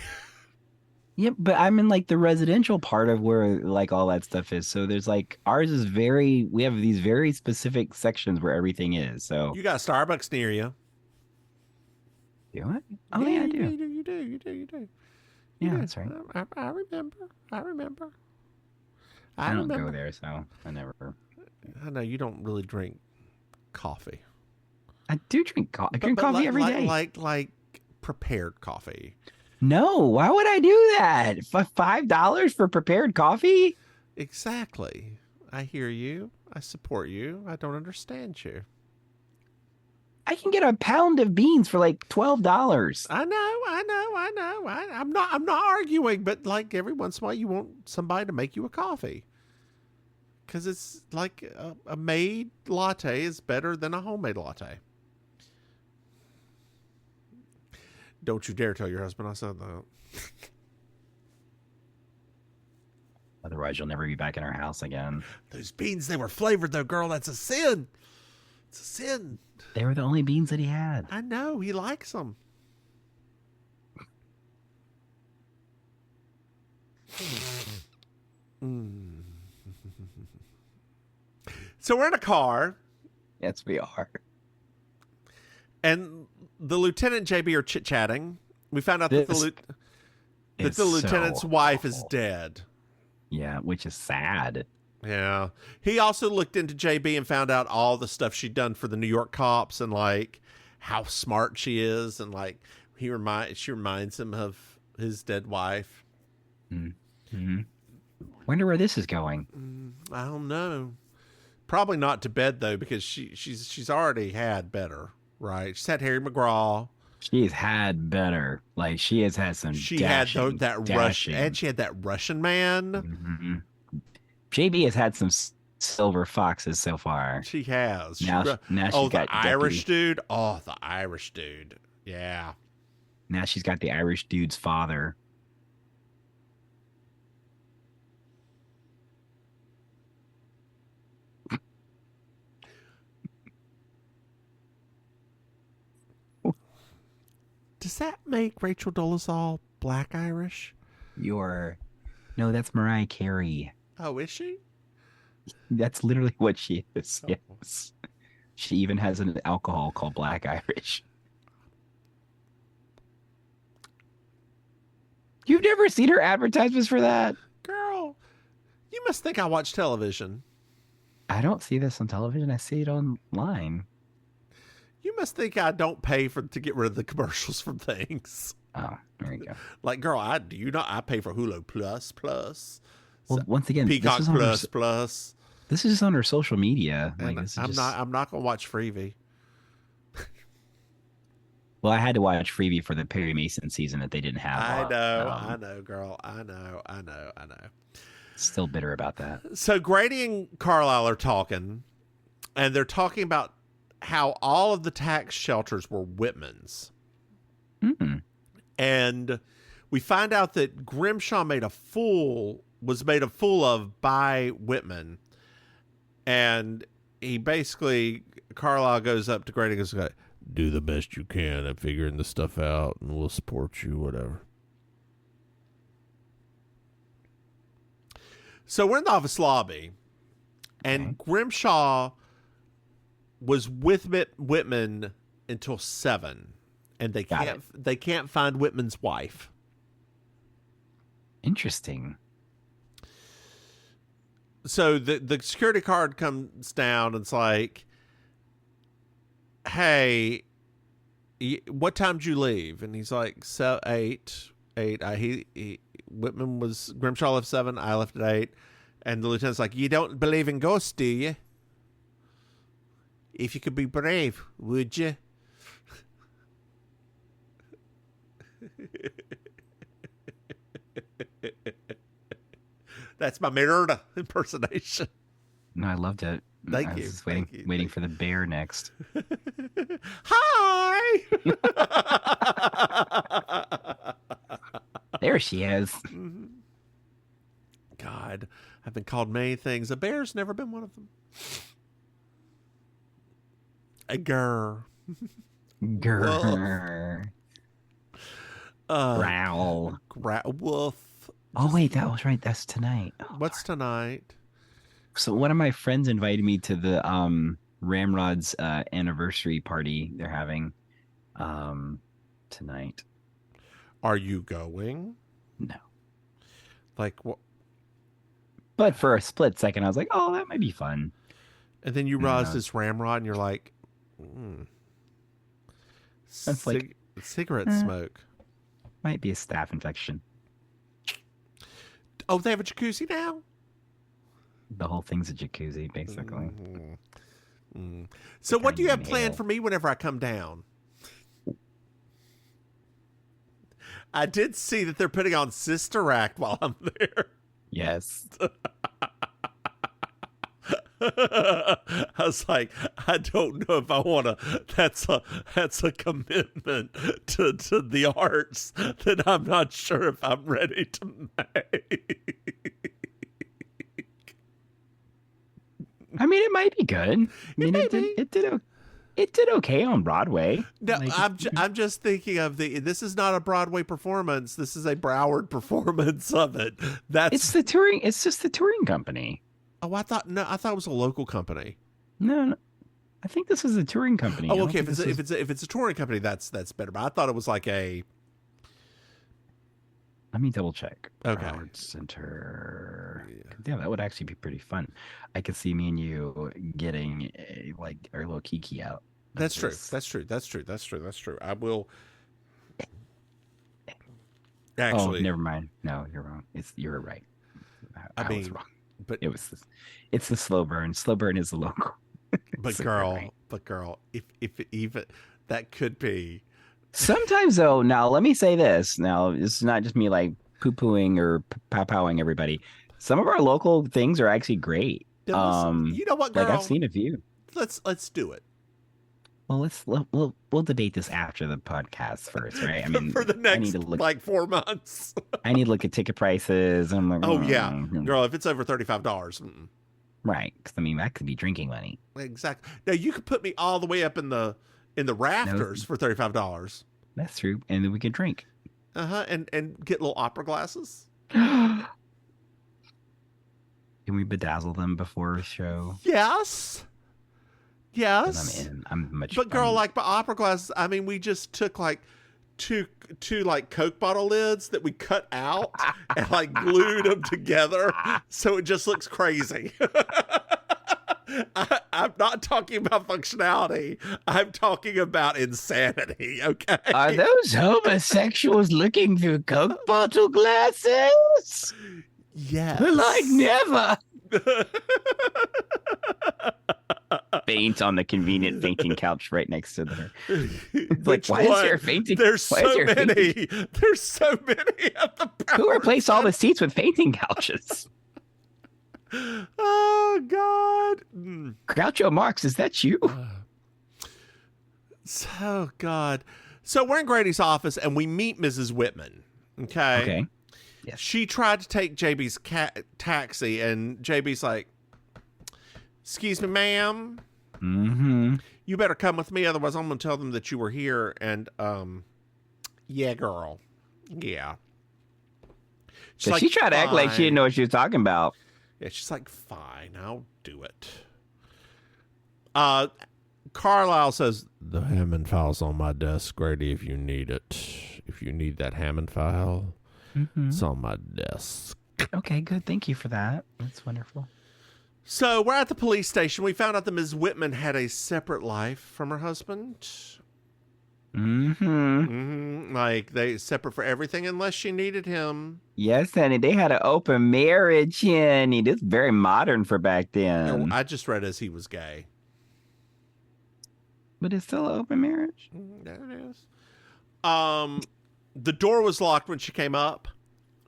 B: Yeah, but I'm in like the residential part of where like all that stuff is. So there's like ours is we have these very specific sections where everything is. So
A: you got Starbucks near you.
B: Do I? Oh yeah, I do.
A: You do.
B: Yeah, that's right.
A: I remember.
B: I don't go there, so I never.
A: I know you don't really drink coffee.
B: I do drink coffee. I drink coffee every day.
A: Like prepared coffee.
B: No, why would I do that? $5 for prepared coffee?
A: Exactly. I hear you. I support you. I don't understand you.
B: I can get a pound of beans for like $12.
A: I know. I'm not arguing, but like every once in a while you want somebody to make you a coffee. Because it's like a made latte is better than a homemade latte. Don't you dare tell your husband I said that.
B: Otherwise, you'll never be back in our house again.
A: Those beans, they were flavored though, girl. That's a sin. It's a sin.
B: They were the only beans that he had.
A: I know. He likes them. So we're in a car.
B: Yes, we are.
A: And the lieutenant and JB are chit-chatting. We found out that the lieutenant's wife is dead.
B: Yeah, which is sad.
A: Yeah. He also looked into JB and found out all the stuff she'd done for the New York cops and like how smart she is and like She reminds him of his dead wife.
B: Mm-hmm. Wonder where this is going.
A: I don't know. Probably not to bed though, because she's already had better, right? She's had Harry McGraw.
B: She's had better. Like she has had some.
A: She
B: dashing,
A: had that Russian, and she had that Russian man.
B: Mm-hmm. JB has had some silver foxes so far.
A: She has.
B: Now she's got
A: the Irish dude. Oh, the Irish dude. Yeah.
B: Now she's got the Irish dude's father.
A: Does that make Rachel Dolezal Black Irish?
B: No, that's Mariah Carey.
A: Oh, is she?
B: That's literally what she is.
A: Oh.
B: Yes. She even has an alcohol called Black Irish. You've never seen her advertisements for that?
A: Girl, you must think I watch television.
B: I don't see this on television. I see it online.
A: You must think I don't pay to get rid of the commercials from things.
B: Oh, there you go.
A: Like, girl, I pay for Hulu Plus.
B: Well, once again,
A: Peacock Plus.
B: This is just on her social media. Like,
A: I'm not gonna watch Freevee.
B: Well, I had to watch Freebie for the Perry Mason season that they didn't have.
A: I know, girl. I know.
B: Still bitter about that.
A: So Grady and Carlisle are talking, and they're talking about how all of the tax shelters were Whitman's.
B: Mm-hmm.
A: And we find out that Grimshaw was made a fool of by Whitman. And Carlisle goes up to Grady and goes, do the best you can at figuring this stuff out, and we'll support you, whatever. So we're in the office lobby, and Grimshaw was with Whitman until 7, and they can't find Whitman's wife.
B: Interesting.
A: So the security card comes down, and it's like, hey, what time did you leave? And he's like, 8. Grimshaw left 7. I left at 8. And the lieutenant's like, you don't believe in ghosts, do you? If you could be brave, would you? That's my Merida impersonation.
B: No, I loved it.
A: Thank
B: I
A: you.
B: was waiting for the bear next.
A: Hi!
B: There she is.
A: God, I've been called many things. A bear's never been one of them. A grr.
B: Grr. Growl.
A: Woof.
B: Oh, wait, that was right. That's tonight. Oh,
A: what's tonight?
B: So one of my friends invited me to the Ramrod's anniversary party they're having tonight.
A: Are you going?
B: No.
A: Like what?
B: But for a split second, I was like, "Oh, that might be fun."
A: And then you realize this Ramrod, and you're like,
B: That's like
A: cigarette smoke.
B: Might be a staph infection.
A: Oh, they have a jacuzzi now?
B: The whole thing's a jacuzzi, basically.
A: So what do you have planned for me whenever I come down? I did see that they're putting on Sister Act while I'm there.
B: Yes.
A: I was like, I don't know if I want to. That's a commitment to the arts that I'm not sure if I'm ready to make.
B: I mean, it might be good. It did okay on Broadway.
A: No, I'm just thinking of this is not a Broadway performance. This is a Broward performance of it.
B: It's the touring. It's just the touring company.
A: Oh, I thought it was a local company.
B: No, I think this is a touring company.
A: Oh, okay. If it's a touring company, that's better. But I thought it was like a.
B: Let me double check.
A: Okay.
B: Broward Center. Yeah, that would actually be pretty fun. I could see me and you getting our little Kiki out.
A: That's true. I will.
B: Oh,
A: Actually,
B: never mind. No, you're wrong. You're right.
A: I
B: I was
A: mean,
B: wrong.
A: but
B: It was. It's the slow burn. Slow burn is the local.
A: but
B: So you're right.
A: girl, if it even that could be.
B: Sometimes though, now let me say this. Now, it's not just me like poo-pooing or pow-powing everybody. Some of our local things are actually great.
A: Then you know what,
B: Like I've
A: girl?
B: seen a few.
A: Let's do it
B: Well, we'll debate this after the podcast first, right? I
A: for
B: mean,
A: the
B: I need to
A: next
B: look.
A: like 4 months.
B: I need to look at ticket prices. I'm like,
A: Oh yeah, girl. If it's over $35,
B: right? Because I mean, that could be drinking money.
A: exactly. Now you could put me all the way up in the
B: No,
A: rafters for $35.
B: that's true, and then we can drink.
A: And get little opera glasses.
B: Can we bedazzle them before a show?
A: Yes.
B: 'Cause I'm in. I'm much.
A: But girl, like by opera glasses, I mean we just took like two like Coke bottle lids that we cut out and like glued them together, so it just looks crazy. I'm not talking about functionality. I'm talking about insanity. Okay.
B: Are those homosexuals looking through Coke bottle glasses?
A: Yes.
B: Like never. Faint on the convenient fainting couch right next to her. Like, why is there fainting?
A: There's so many. There's so many at the power.
B: Who replaced all the seats with fainting couches?
A: Oh God.
B: Groucho Marx, is that you?
A: So God. So we're in Grady's office and we meet Mrs. Whitman. Okay.
B: Okay. Yes.
A: She tried to take JB's taxi and JB's like, "Excuse me, ma'am.
B: Mm-hmm.
A: You better come with me, otherwise I'm gonna tell them that you were here." And yeah, girl. Yeah.
B: So
A: like,
B: she tried to act like she didn't know what she was talking about.
A: Yeah, she's like, "Fine, I'll do it." Carlisle says, "The Hammond file's on my desk, Grady, if you need it. If you need that Hammond file, it's on my desk."
B: Okay, good. Thank you for that. That's wonderful.
A: So we're at the police station. We found out that Ms. Whitman had a separate life from her husband. Like they separate for everything unless she needed him.
B: Yes, honey. They had an open marriage, honey. This is very modern for back then.
A: I just read as he was gay.
B: But it's still an open marriage.
A: There it is. The door was locked when she came up,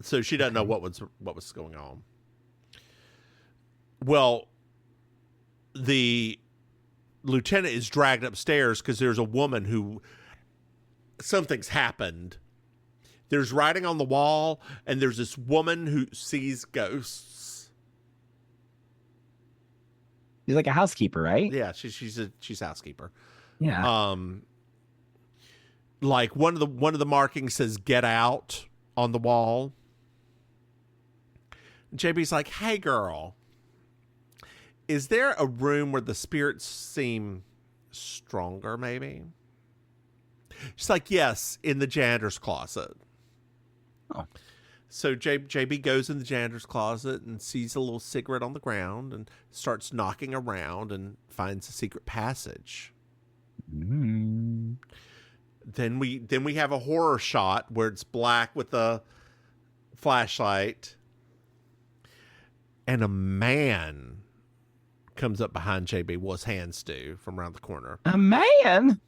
A: so she doesn't know what was going on. Well, the lieutenant is dragged upstairs because there's a woman who something's happened. There's writing on the wall, and there's this woman who sees ghosts.
B: She's like a housekeeper, right?
A: Yeah, she's housekeeper.
B: Yeah.
A: Like one of the markings says "Get out" on the wall. JB's like, "Hey, girl, is there a room where the spirits seem stronger, maybe?" She's like, "Yes, in the janitor's closet."
B: Oh.
A: So JB goes in the janitor's closet and sees a little cigarette on the ground and starts knocking around and finds a secret passage.
B: Mm.
A: Then we have a horror shot where it's black with a flashlight, and a man comes up behind JB. Well, his hands do from around the corner.
B: A man?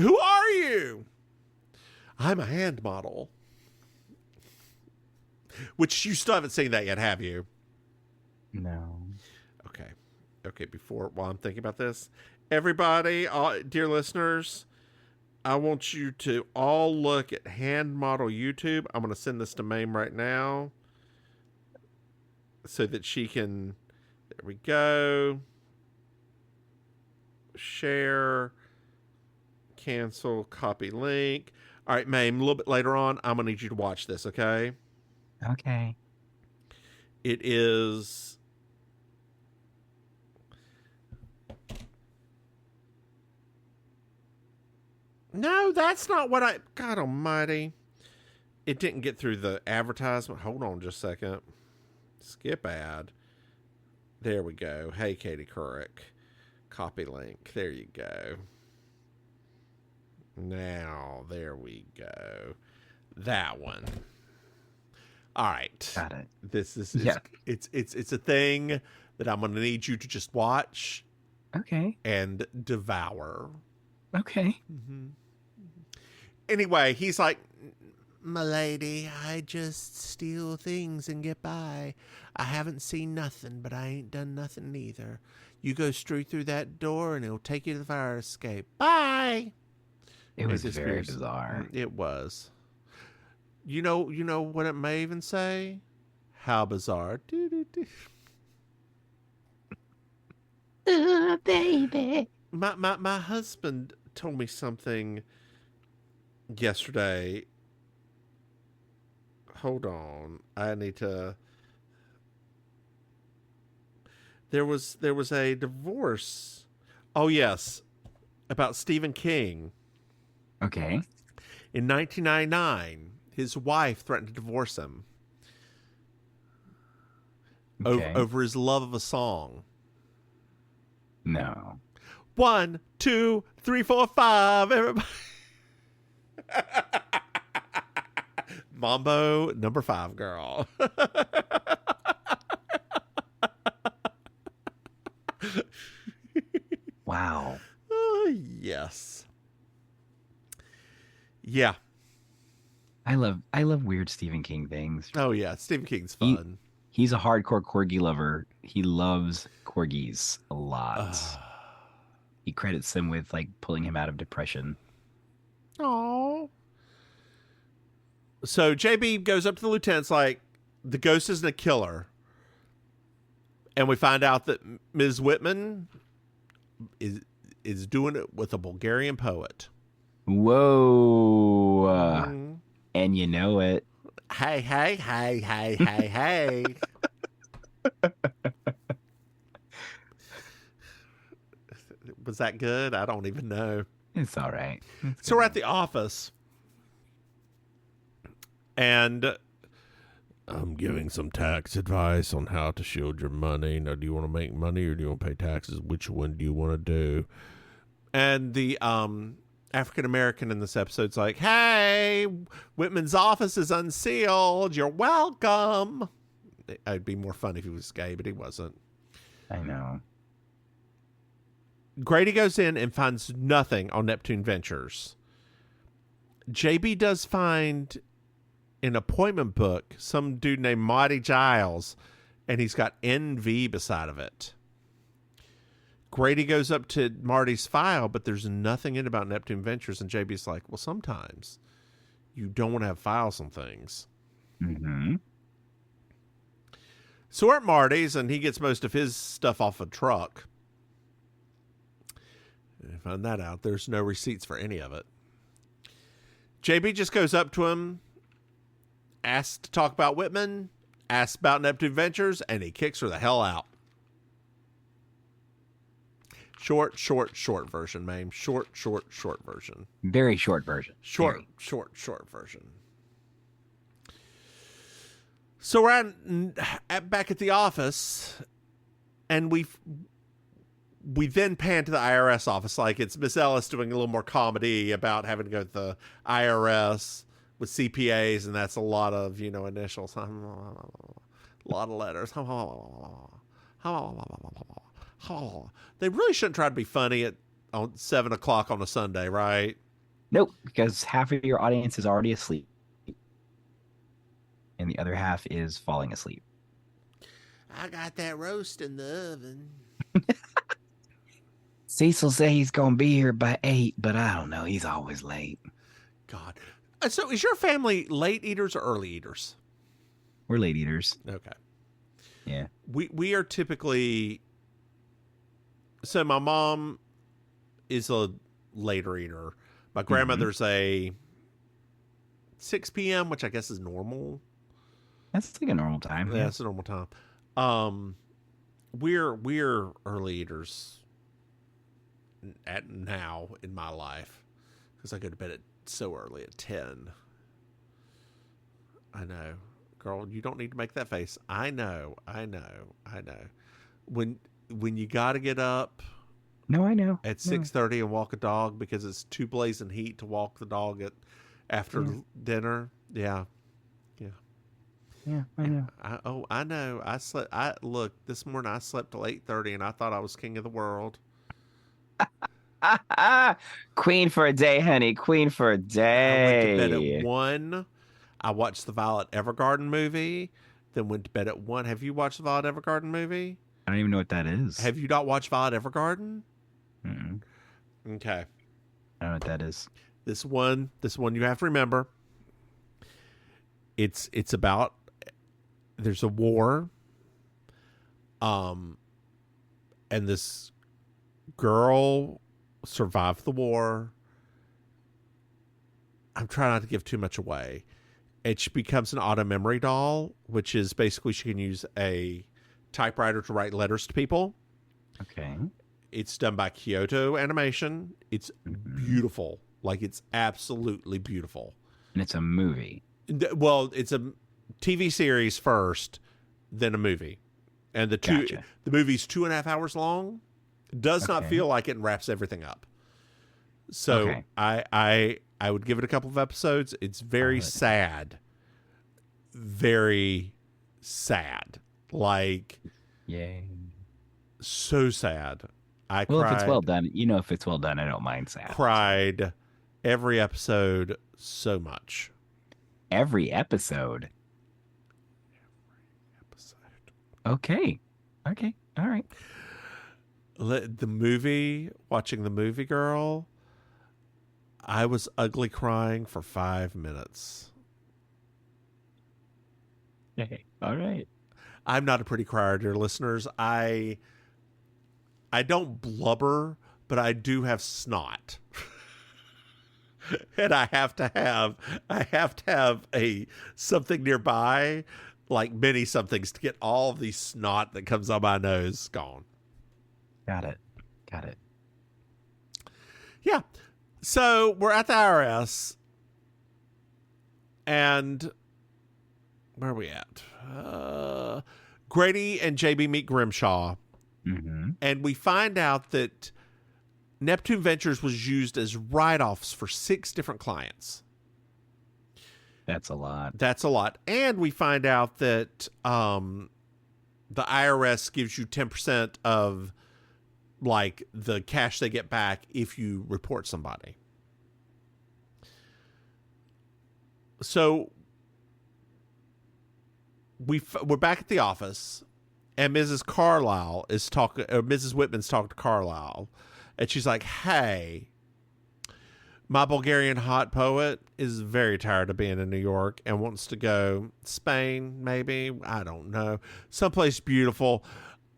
A: "Who are you?" "I'm a hand model." Which you still haven't seen that yet, have you?
B: No.
A: Okay. While I'm thinking about this, everybody, dear listeners, I want you to all look at Hand Model YouTube. I'm going to send this to Maim right now so that she can. There we go. Share. Cancel. Copy link. All right, Maim, a little bit later on, I'm going to need you to watch this, okay?
B: Okay.
A: It is. No, that's not what I. God almighty. It didn't get through the advertisement. Hold on just a second. Skip ad. There we go. Hey, Katie Couric. Copy link. There you go. Now, there we go. that one. All right.
B: Got it.
A: This is
B: Yeah.
A: it's a thing that I'm going to need you to just watch
B: Okay.
A: and devour.
B: Okay.
A: Anyway, he's like, "My lady, I just steal things and get by. I haven't seen nothing, but I ain't done nothing neither. You go straight through that door and it'll take you to the fire escape. Bye."
B: It was
A: And
B: very
A: disappears.
B: bizarre.
A: It was. You know what it may even say? How bizarre.
B: Baby.
A: My husband told me something yesterday. Hold on. I need to. There was a divorce. Oh yes, about Stephen King.
B: Okay.
A: In 1999, his wife threatened to divorce him
B: Okay.
A: over his love of a song.
B: No.
A: 1, 2, 3, 4, 5. Everybody. Mambo number 5, girl.
B: Wow.
A: Yes. Yeah.
B: I love weird Stephen King things.
A: Oh yeah, Stephen King's fun.
B: He's a hardcore corgi lover. He loves corgis a lot. He credits them with like pulling him out of depression.
A: Oh. So JB goes up to the lieutenant's like, the ghost isn't a killer. And we find out that Ms. Whitman is doing it with a Bulgarian poet.
B: Whoa.
A: Mm.
B: And you know it.
A: Hey, hey, hey, hey, hey, hey. Was that good? I don't even know.
B: It's all right.
A: So we're at the office. And I'm giving some tax advice on how to shield your money. Now, do you want to make money or do you want to pay taxes? Which one do you want to do? And the African American in this episode's like, "Hey, Whitman's office is unsealed. You're welcome." It'd be more fun if he was gay, but he wasn't.
B: I know.
A: Grady goes in and finds nothing on Neptune Ventures. JB does find an appointment book, some dude named Marty Giles, and he's got NV beside of it. Grady goes up to Marty's file, but there's nothing in about Neptune Ventures, and JB's like, well, sometimes you don't want to have files on things.
B: Mm-hmm.
A: So we're at Marty's, and he gets most of his stuff off a truck. And I found that out. There's no receipts for any of it. JB just goes up to him, asks to talk about Whitman, asks about Neptune Ventures, and he kicks her the hell out. Short version, Maim. Short version.
B: Very short version.
A: Short version. So we're back at the office, and we then pan to the IRS office. Like it's Miss Ellis doing a little more comedy about having to go to the IRS with CPAs, and that's a lot of, initials. A lot of letters. They really shouldn't try to be funny on 7 o'clock on a Sunday, right?
B: Nope, because half of your audience is already asleep. And the other half is falling asleep.
A: I got that roast in the oven.
B: Cecil said he's going to be here by 8, but I don't know. He's always late.
A: God. So is your family late eaters or early eaters?
B: We're late eaters.
A: Okay.
B: Yeah.
A: We are typically... So my mom is a later eater. My grandmother's a 6 p.m., which I guess is normal.
B: That's like a normal time.
A: Yeah, it's a normal time. We're early eaters at now in my life because I go to bed so early at 10. I know, girl. You don't need to make that face. I know. When you got to get up.
B: No, I know.
A: At 6:30 and walk a dog because it's too blazing heat to walk the dog after dinner. Yeah.
B: Yeah, I know.
A: I know. I slept. Look, this morning I slept till 8:30, and I thought I was king of the world.
B: Queen for a day, honey. Queen for a
A: I went to bed at
B: day.
A: 1. I watched the Violet Evergarden movie, then went to bed at 1. Have you watched the Violet Evergarden movie?
B: I don't even know what that is.
A: Have you not watched Violet Evergarden?
B: Mm-mm.
A: Okay.
B: I don't know what that is.
A: This one you have to remember. It's about, there's a war. And this girl survived the war. I'm trying not to give too much away. And she becomes an auto memory doll, which is basically she can use a typewriter to write letters to people.
B: Okay.
A: It's done by Kyoto Animation. It's beautiful. Like, it's absolutely beautiful.
B: And it's a movie.
A: Well, it's a TV series first, then a movie. And the movie's 2.5 hours long. Does not feel like it, and wraps everything up. So I would give it a couple of episodes. It's very sad. Very sad. Like,
B: yay.
A: So sad. I
B: cried.
A: If
B: it's well done, if it's well done, I don't mind sad.
A: Cried every episode so much.
B: Every episode? Okay. All right.
A: The movie, watching the movie girl, I was ugly crying for 5 minutes.
B: Okay. All right.
A: I'm not a pretty crier, dear listeners. I don't blubber, but I do have snot. And I have to have something nearby, like many somethings, to get all of the snot that comes on my nose gone.
B: Got it.
A: Yeah. So we're at the IRS, and where are we at? Grady and JB meet Grimshaw, and we find out that Neptune Ventures was used as write-offs for 6 different clients.
B: That's a lot.
A: And we find out that the IRS gives you 10% of, like, the cash they get back if you report somebody. So we're back at the office, and Mrs. Whitman's talking to Carlisle, and she's like, "Hey, my Bulgarian hot poet is very tired of being in New York and wants to go Spain, maybe, I don't know, someplace beautiful.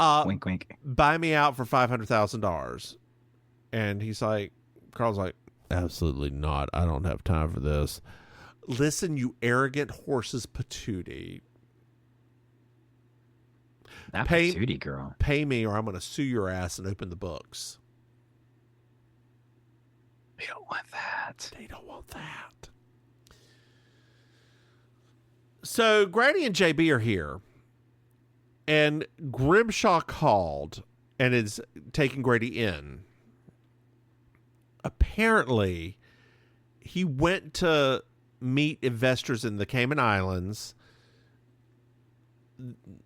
B: Wink, wink.
A: Buy me out for $500,000. And Carl's like, absolutely not. I don't have time for this. Listen, you arrogant horse's patootie.
B: That patootie girl.
A: Pay me or I'm going to sue your ass and open the books.
B: They don't want that.
A: So Grady and JB are here. And Grimshaw called and is taking Grady in. Apparently, he went to meet investors in the Cayman Islands.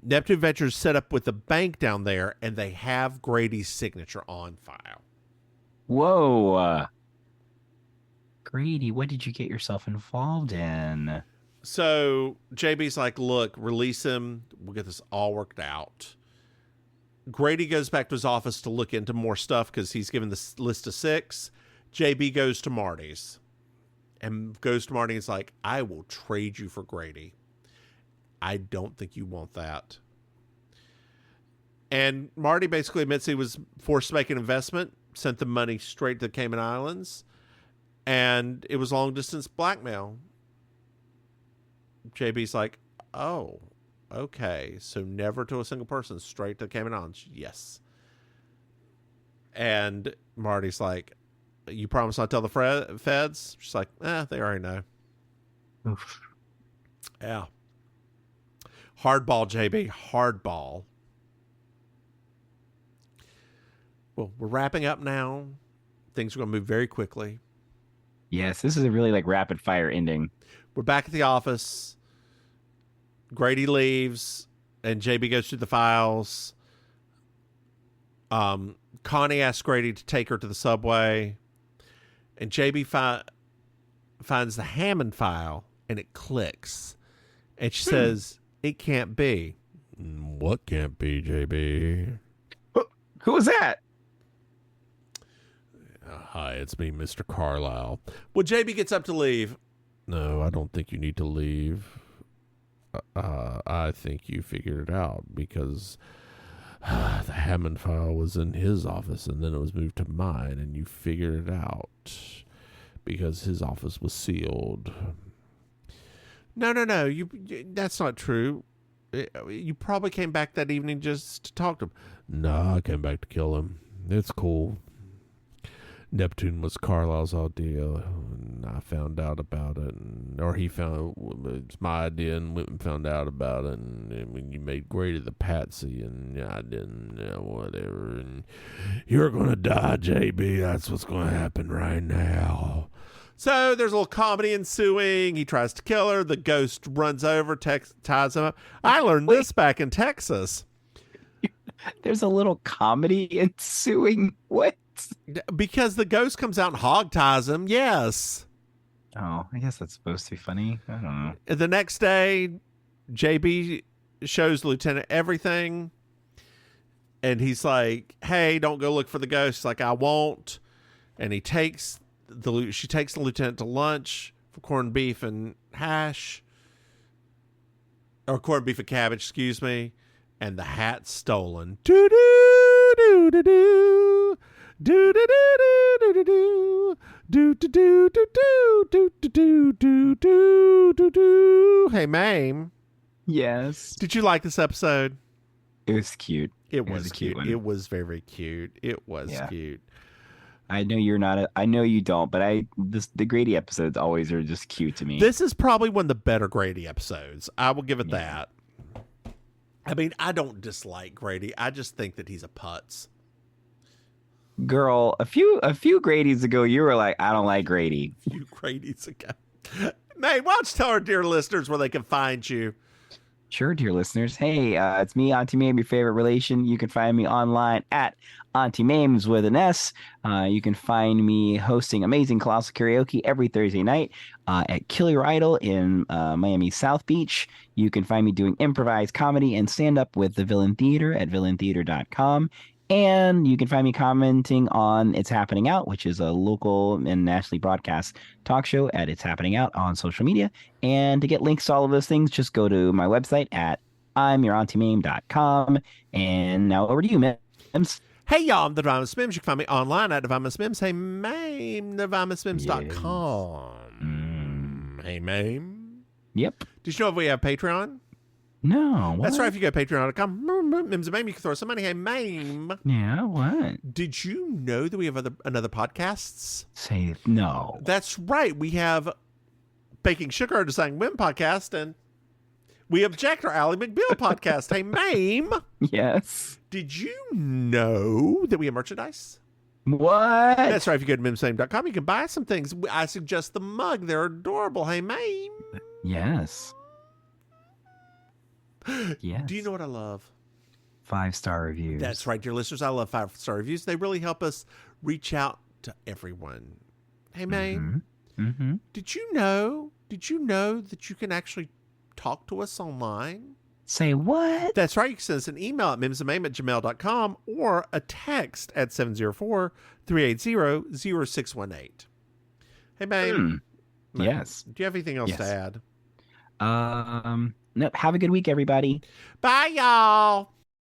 A: Neptune Ventures set up with a bank down there, and they have Grady's signature on file.
B: Whoa. Grady, what did you get yourself involved in?
A: So JB's like, look, release him. We'll get this all worked out. Grady goes back to his office to look into more stuff because he's given this list of 6. JB goes to Marty's and is like, I will trade you for Grady. I don't think you want that. And Marty basically admits he was forced to make an investment, sent the money straight to the Cayman Islands, and it was long distance blackmail. JB's like, oh, okay. So never to a single person, straight to the Cayman Islands. Yes. And Marty's like, you promise not to tell the feds? She's like, they already know.
B: Oof.
A: Yeah. Hardball, JB. Hardball. Well, we're wrapping up now. Things are going to move very quickly.
B: Yes, this is a really like rapid fire ending.
A: We're back at the office. Grady leaves, and JB goes through the files. Connie asks Grady to take her to the subway, and JB finds the Hammond file, and it clicks. And she says, "It can't be." What can't be, JB?
B: Who was that?
A: Hi, it's me, Mr. Carlisle. Well, JB gets up to leave. No, I don't think you need to leave. I think you figured it out because the Hammond file was in his office and then it was moved to mine, and you figured it out because his office was sealed. No. That's not true. You probably came back that evening just to talk to him. No, I came back to kill him. It's cool. Neptune was Carlisle's idea, and I found out about it, or he found it's my idea and went and found out about it, and when you made Grady the patsy, and I didn't know whatever, and you're gonna die, JB. That's what's gonna happen right now. So there's a little comedy ensuing. He tries to kill her. The ghost runs over, ties him up. I learned this back in Texas.
B: There's a little comedy ensuing. What?
A: Because the ghost comes out and hog ties him. Yes.
B: Oh, I guess that's supposed to be funny. I don't know.
A: The next day, JB shows the lieutenant everything. And he's like, hey, don't go look for the ghost. He's like, I won't. And she takes the lieutenant to lunch for corned beef and hash. Or corned beef and cabbage, excuse me. And the hat's stolen. Do-do-do-do-do. Do-do-do-do-do-do. Do-do-do-do-do-do-do-do-do-do. Hey, Maim.
B: Yes.
A: Did you like this episode?
B: It was cute.
A: It was
B: a
A: cute.
B: one.
A: It was very cute. It was cute.
B: I know you're not. I know you don't, but the Grady episodes always are just cute to me.
A: This is probably one of the better Grady episodes. I will give it that. I mean, I don't dislike Grady. I just think that he's a putz.
B: Girl, a few Gradys ago, you were like, I don't like Grady.
A: A few Gradys ago. May, why don't you tell our dear listeners where they can find you?
B: Sure, dear listeners. Hey, it's me, Auntie Maim, your favorite relation. You can find me online at Auntie Maims with an S. You can find me hosting Amazing Colossal Karaoke every Thursday night at Kill Your Idol in Miami South Beach. You can find me doing improvised comedy and stand-up with the Villain Theater at villaintheater.com. And you can find me commenting on It's Happening Out, which is a local and nationally broadcast talk show at It's Happening Out on social media. And to get links to all of those things, just go to my website at I'mYourAuntieMaim.com. And now over to you, Mims.
A: Hey, y'all, I'm the Divimus Mims. You can find me online at Divimus Mims. Hey, Maim, TheDivimusMims.com.
B: Yes.
A: Hey, Maim.
B: Yep.
A: Did you know if we have Patreon?
B: No. What?
A: That's right. If you go to patreon.com, Mims and Maim, you can throw some money. Hey, Maim.
B: Yeah, what?
A: Did you know that we have another podcasts?
B: Say no.
A: That's right. We have Baking Sugar, our Designing Women podcast, and we object our Ally McBeal podcast. Hey, Maim.
B: Yes.
A: Did you know that we have merchandise?
B: What?
A: That's right. If you go to mimsame.com, you can buy some things. I suggest the mug. They're adorable. Hey, Maim.
B: Yes. Yes.
A: Do you know what I love?
B: 5-star reviews.
A: That's right, dear listeners. I love 5-star reviews. They really help us reach out to everyone. Hey, Maim.
B: Mm-hmm.
A: Did you know that you can actually talk to us online?
B: Say what?
A: That's right. You can send us an email at mimsandmaim@gmail.com or a text at 704-380-0618. Hey, Maim.
B: Yes.
A: Do you have anything else to add?
B: No, have a good week, everybody.
A: Bye, y'all.